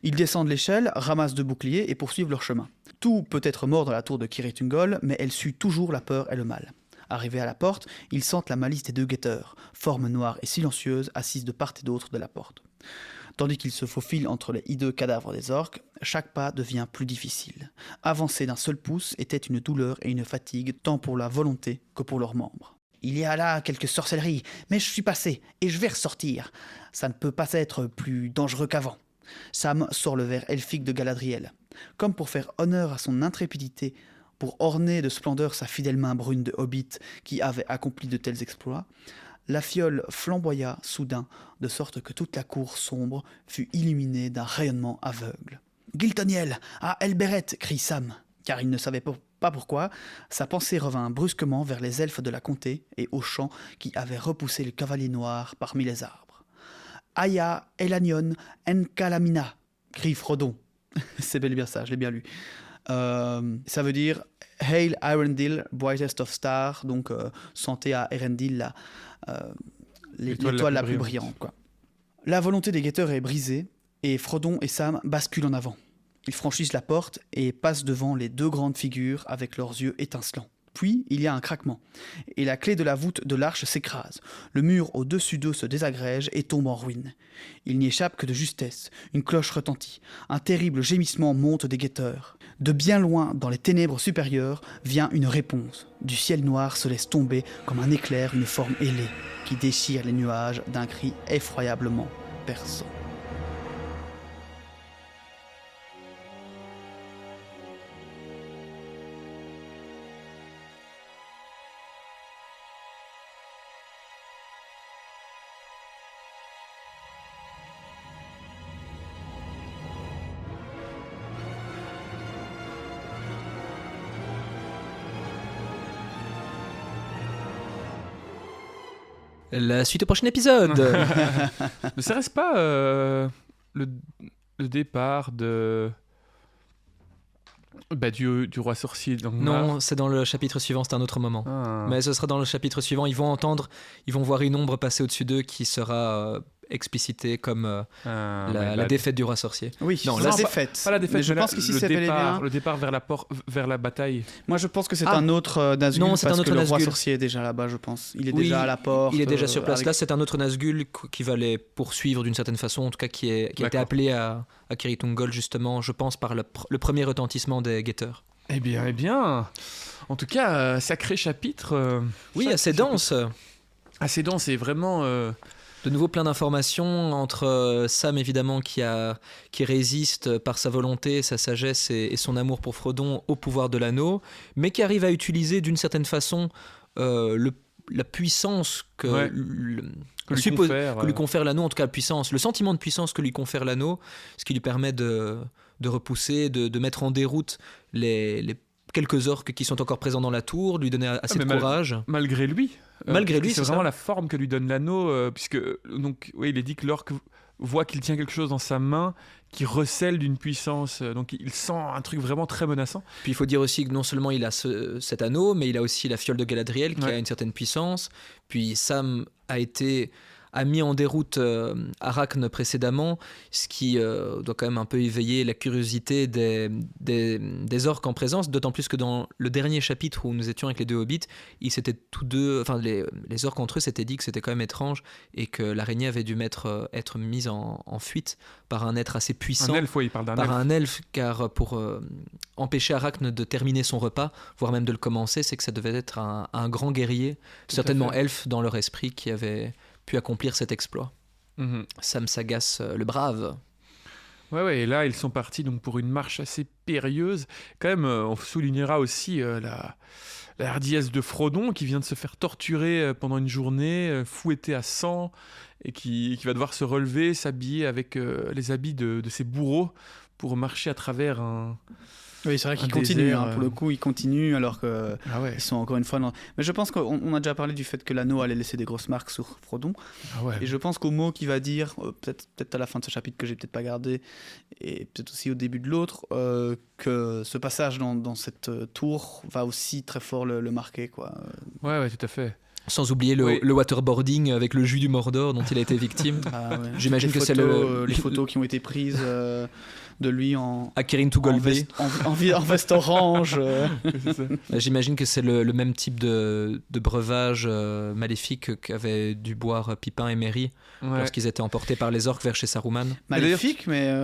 Ils descendent l'échelle, ramassent deux boucliers et poursuivent leur chemin. Tout peut être mort dans la tour de Kirith Ungol, mais elle suit toujours la peur et le mal. Arrivés à la porte, ils sentent la malice des deux guetteurs, formes noires et silencieuses assises de part et d'autre de la porte. Tandis qu'ils se faufilent entre les hideux cadavres des orques, chaque pas devient plus difficile. Avancer d'un seul pouce était une douleur et une fatigue, tant pour la volonté que pour leurs membres. Il y a là quelques sorcelleries, mais je suis passé, et je vais ressortir. Ça ne peut pas être plus dangereux qu'avant. Sam sort le verre elfique de Galadriel. Comme pour faire honneur à son intrépidité, pour orner de splendeur sa fidèle main brune de hobbit qui avait accompli de tels exploits, la fiole flamboya soudain, de sorte que toute la cour sombre fut illuminée d'un rayonnement aveugle. « Giltoniel, à Elbereth !» crie Sam, car il ne savait pas pourquoi, sa pensée revint brusquement vers les elfes de la comté et aux champs qui avaient repoussé le cavalier noir parmi les arbres. « Aya Elanion Encalamina » crie Frodon. C'est bel et bien ça, je l'ai bien lu. Ça veut dire « Hail Arendil, brightest of stars », donc santé à Erendil, l'étoile la plus brillante. Quoi. La volonté des guetteurs est brisée et Frodon et Sam basculent en avant. Ils franchissent la porte et passent devant les deux grandes figures avec leurs yeux étincelants. Puis, il y a un craquement, et la clé de la voûte de l'arche s'écrase. Le mur au-dessus d'eux se désagrège et tombe en ruine. Il n'y échappe que de justesse. Une cloche retentit. Un terrible gémissement monte des guetteurs. De bien loin, dans les ténèbres supérieures, vient une réponse. Du ciel noir se laisse tomber comme un éclair une forme ailée, qui déchire les nuages d'un cri effroyablement perçant. La suite au prochain épisode. Ne serait-ce pas le départ de... du roi sorcier dans Non, c'est dans le chapitre suivant, c'est un autre moment. Mais ce sera dans le chapitre suivant. Ils vont voir une ombre passer au-dessus d'eux qui sera explicitée comme la défaite du roi sorcier. Oui, non, la défaite. Pas la défaite, mais je pense qu'ici c'est bel et bien... le départ vers la bataille. Moi je pense que c'est un autre Nazgûl, non, c'est parce un autre que le roi Nazgûl. Sorcier est déjà là-bas, je pense. Il est déjà à la porte. Il est déjà sur place. avec... Là, c'est un autre Nazgûl qui va les poursuivre d'une certaine façon, en tout cas qui a été appelé à Kirith Ungol, justement, je pense, par le premier retentissement des guetteurs. Eh bien. En tout cas, sacré chapitre. Oui, assez dense. Assez dense et vraiment... De nouveau plein d'informations entre Sam évidemment qui résiste par sa volonté, sa sagesse et son amour pour Frodon au pouvoir de l'anneau, mais qui arrive à utiliser d'une certaine façon la puissance que lui confère l'anneau, en tout cas la puissance, le sentiment de puissance que lui confère l'anneau, ce qui lui permet de repousser, de mettre en déroute les quelques orques qui sont encore présents dans la tour, lui donner assez de courage. Malgré lui. C'est vraiment la forme que lui donne l'anneau, puisque donc, oui, il est dit que l'orque voit qu'il tient quelque chose dans sa main qui recèle d'une puissance, donc il sent un truc vraiment très menaçant. Puis il faut dire aussi que non seulement il a cet anneau, mais il a aussi la fiole de Galadriel qui a une certaine puissance. Puis Sam a mis en déroute Arachne précédemment, ce qui doit quand même un peu éveiller la curiosité des orques en présence, d'autant plus que dans le dernier chapitre où nous étions avec les deux hobbits, ils s'étaient tous deux, enfin les orques entre eux s'étaient dit que c'était quand même étrange et que l'araignée avait dû être mise en fuite par un être assez puissant. Un elfe, oui, il parle d'un elfe. Un elfe, car pour empêcher Arachne de terminer son repas, voire même de le commencer, c'est que ça devait être un grand guerrier, certainement elfe dans leur esprit, qui avait pu accomplir cet exploit. Sam Sagas, le brave. Ouais, et là ils sont partis donc pour une marche assez périlleuse. Quand même, on soulignera aussi la hardiesse de Frodon qui vient de se faire torturer pendant une journée, fouetté à sang, et qui va devoir se relever, s'habiller avec les habits de ses bourreaux pour marcher à travers un... Oui, c'est vrai qu'ils continuent, pour le coup, ils continuent alors que ils sont encore une fois dans... Mais je pense qu'on a déjà parlé du fait que l'anneau allait laisser des grosses marques sur Frodon. Et je pense qu'au mot qu'il va dire, peut-être à la fin de ce chapitre que j'ai peut-être pas gardé, et peut-être aussi au début de l'autre, que ce passage dans cette tour va aussi très fort le marquer, quoi. Ouais, tout à fait. Sans oublier le waterboarding avec le jus du Mordor dont il a été victime. J'imagine que c'est les photos qui ont été prises de lui à Kirin Tugolve en veste orange. J'imagine que c'est le même type de breuvage maléfique qu'avaient dû boire Pipin et Merry lorsqu'ils étaient emportés par les orques vers chez Saruman. Maléfique, mais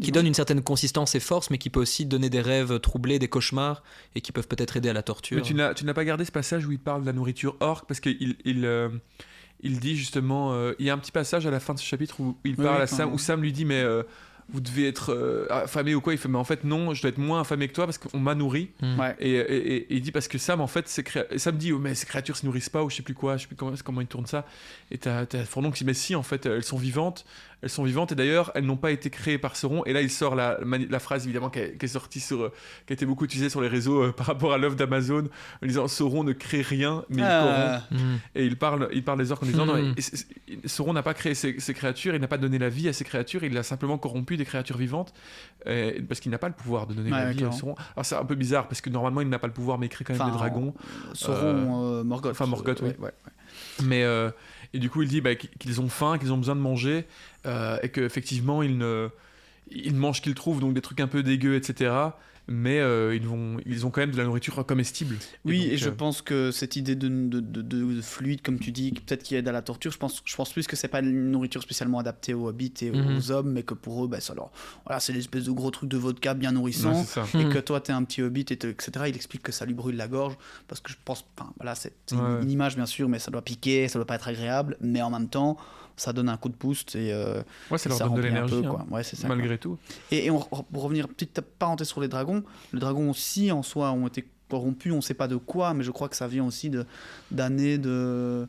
qui donne une certaine consistance et force, mais qui peut aussi donner des rêves troublés, des cauchemars, et qui peuvent peut-être aider à la torture. Mais tu n'as pas gardé ce passage où il parle de la nourriture orque, parce qu'il dit justement, il y a un petit passage à la fin de ce chapitre où il parle à Sam, où Sam lui dit mais vous devez être affamé ou quoi. Il fait mais en fait non, je dois être moins affamé que toi parce qu'on m'a nourri. Et il dit parce que Sam en fait Sam dit mais ces créatures se nourrissent pas ou je sais plus quoi, je sais plus comment il tourne ça. Et t'as Frodon qui dit mais si en fait elles sont vivantes, elles sont vivantes et d'ailleurs elles n'ont pas été créées par Sauron. Et là il sort la phrase évidemment qui est sortie qui a été beaucoup utilisée sur les réseaux par rapport à l'œuvre d'Amazon en disant Sauron ne crée rien mais il corrompt. Et il parle des orques en disant non, Sauron n'a pas créé ces créatures, il n'a pas donné la vie à ces créatures, il a simplement corrompu des créatures vivantes parce qu'il n'a pas le pouvoir de donner la vie à Sauron. Alors c'est un peu bizarre parce que normalement il n'a pas le pouvoir mais il crée quand même des dragons. Sauron, Morgoth. Enfin Morgoth, oui. Ouais. Mais et du coup il dit qu'ils ont faim, qu'ils ont besoin de manger et qu'effectivement ils mangent ce qu'ils trouvent, donc des trucs un peu dégueux, etc. Mais ils ont quand même de la nourriture comestible. Oui, et je pense que cette idée de fluide, comme tu dis, peut-être qui aide à la torture, je pense plus que c'est pas une nourriture spécialement adaptée aux hobbits et aux hommes, mais que pour eux, c'est l'espèce de gros truc de vodka bien nourrissant, et que toi t'es un petit hobbit, etc. Il explique que ça lui brûle la gorge, parce que je pense, c'est une image bien sûr, mais ça doit piquer, ça doit pas être agréable, mais en même temps, ça donne un coup de boost et ça leur donne de l'énergie, c'est ça, malgré tout. Et pour revenir, petite parenthèse sur les dragons aussi en soi ont été corrompus, on sait pas de quoi, mais je crois que ça vient aussi d'années de...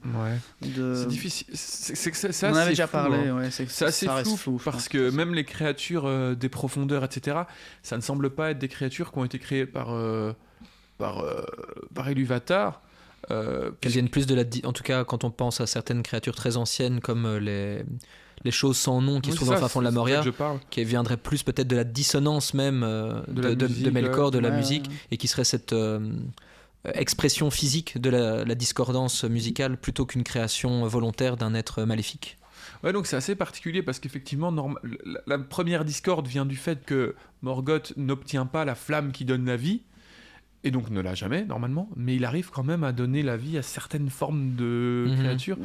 C'est difficile, c'est on assez avait déjà flou, parlé, c'est assez flou parce que même les créatures des profondeurs, etc., ça ne semble pas être des créatures qui ont été créées par Ilúvatar. Qu'elles viennent plus en tout cas quand on pense à certaines créatures très anciennes comme les choses sans nom qui se trouvent dans le fin fond de la Moria, qui viendraient plus peut-être de la dissonance même de Melkor, de la musique, et qui serait cette expression physique de la discordance musicale plutôt qu'une création volontaire d'un être maléfique. Ouais, donc c'est assez particulier parce qu'effectivement la première discorde vient du fait que Morgoth n'obtient pas la flamme qui donne la vie, et donc ne l'a jamais normalement, mais il arrive quand même à donner la vie à certaines formes de créatures.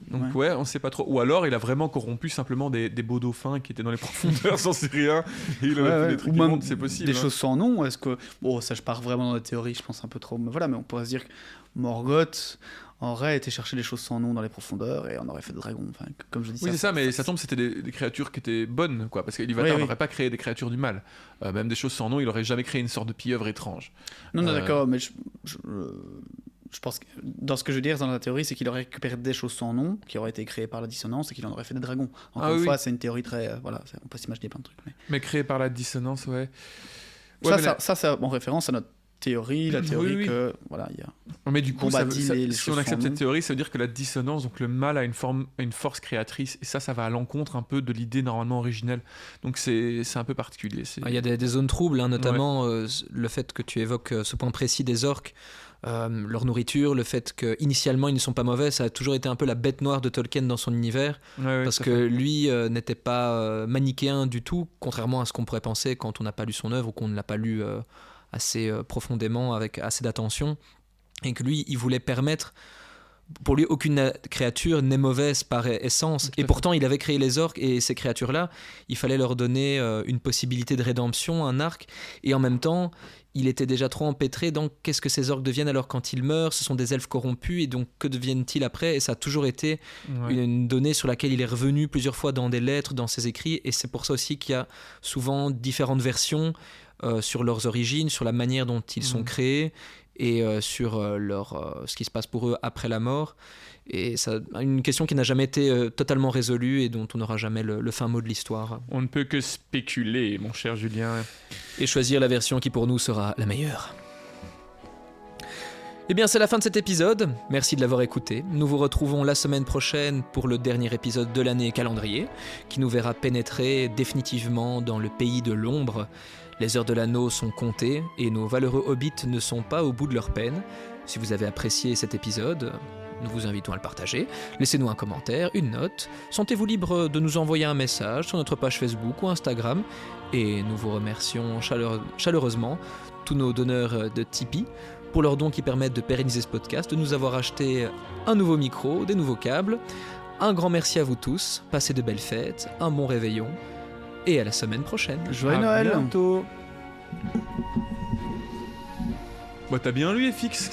Donc on sait pas trop. Ou alors il a vraiment corrompu simplement des beaux dauphins qui étaient dans les profondeurs, j'en sais rien. Et il a fait des trucs immondes, c'est possible. Des choses sans nom. Est-ce que ça, je pars vraiment dans la théorie, je pense un peu trop. Mais voilà, mais on pourrait se dire que Morgoth aurait été chercher des choses sans nom dans les profondeurs et on aurait fait des dragons. Enfin, comme je dis. Oui, c'est ça, mais ça tombe, c'était des créatures qui étaient bonnes, quoi. Parce qu'Ilúvatar n'aurait pas créé des créatures du mal. Même des choses sans nom, il aurait jamais créé une sorte de pieuvre étrange. Non, d'accord, mais je pense que dans ce que je veux dire dans la théorie, c'est qu'il aurait récupéré des choses sans nom qui auraient été créées par la dissonance et qu'il en aurait fait des dragons. Encore une fois, c'est une théorie très. On peut s'imaginer plein de trucs. Mais créées par la dissonance, ça, c'est en référence à notre théorie, la théorie que il y a. Mais du coup, si on accepte cette théorie, ça veut dire que la dissonance, donc le mal a une force créatrice, et ça va à l'encontre un peu de l'idée normalement originelle. Donc c'est un peu particulier. Il y a des zones troubles, notamment le fait que tu évoques ce point précis des orques. Leur nourriture, le fait qu'initialement ils ne sont pas mauvais, ça a toujours été un peu la bête noire de Tolkien dans son univers, parce que lui n'était pas manichéen du tout, contrairement à ce qu'on pourrait penser quand on n'a pas lu son œuvre ou qu'on ne l'a pas lu assez profondément, avec assez d'attention, et que lui il voulait permettre, pour lui aucune créature n'est mauvaise par essence, et pourtant il avait créé les orques, et ces créatures là il fallait leur donner une possibilité de rédemption, un arc, et en même temps il était déjà trop empêtré dans qu'est-ce que ces orques deviennent alors quand ils meurent, ce sont des elfes corrompus, et donc que deviennent-ils après, et ça a toujours été une donnée sur laquelle il est revenu plusieurs fois dans des lettres, dans ses écrits, et c'est pour ça aussi qu'il y a souvent différentes versions sur leurs origines, sur la manière dont ils sont créés, et sur ce qui se passe pour eux après la mort. Et c'est une question qui n'a jamais été totalement résolue et dont on n'aura jamais le fin mot de l'histoire. On ne peut que spéculer, mon cher Julien. Et choisir la version qui pour nous sera la meilleure. Eh bien, c'est la fin de cet épisode. Merci de l'avoir écouté. Nous vous retrouvons la semaine prochaine pour le dernier épisode de l'année calendrier, qui nous verra pénétrer définitivement dans le pays de l'ombre. Les heures de l'anneau sont comptées et nos valeureux hobbits ne sont pas au bout de leur peine. Si vous avez apprécié cet épisode, nous vous invitons à le partager. Laissez-nous un commentaire, une note. Sentez-vous libre de nous envoyer un message sur notre page Facebook ou Instagram. Et nous vous remercions chaleureusement tous nos donneurs de Tipeee pour leurs dons qui permettent de pérenniser ce podcast, de nous avoir acheté un nouveau micro, des nouveaux câbles. Un grand merci à vous tous. Passez de belles fêtes, un bon réveillon. Et à la semaine prochaine. Joyeux Noël. Bientôt. T'as bien lu FX.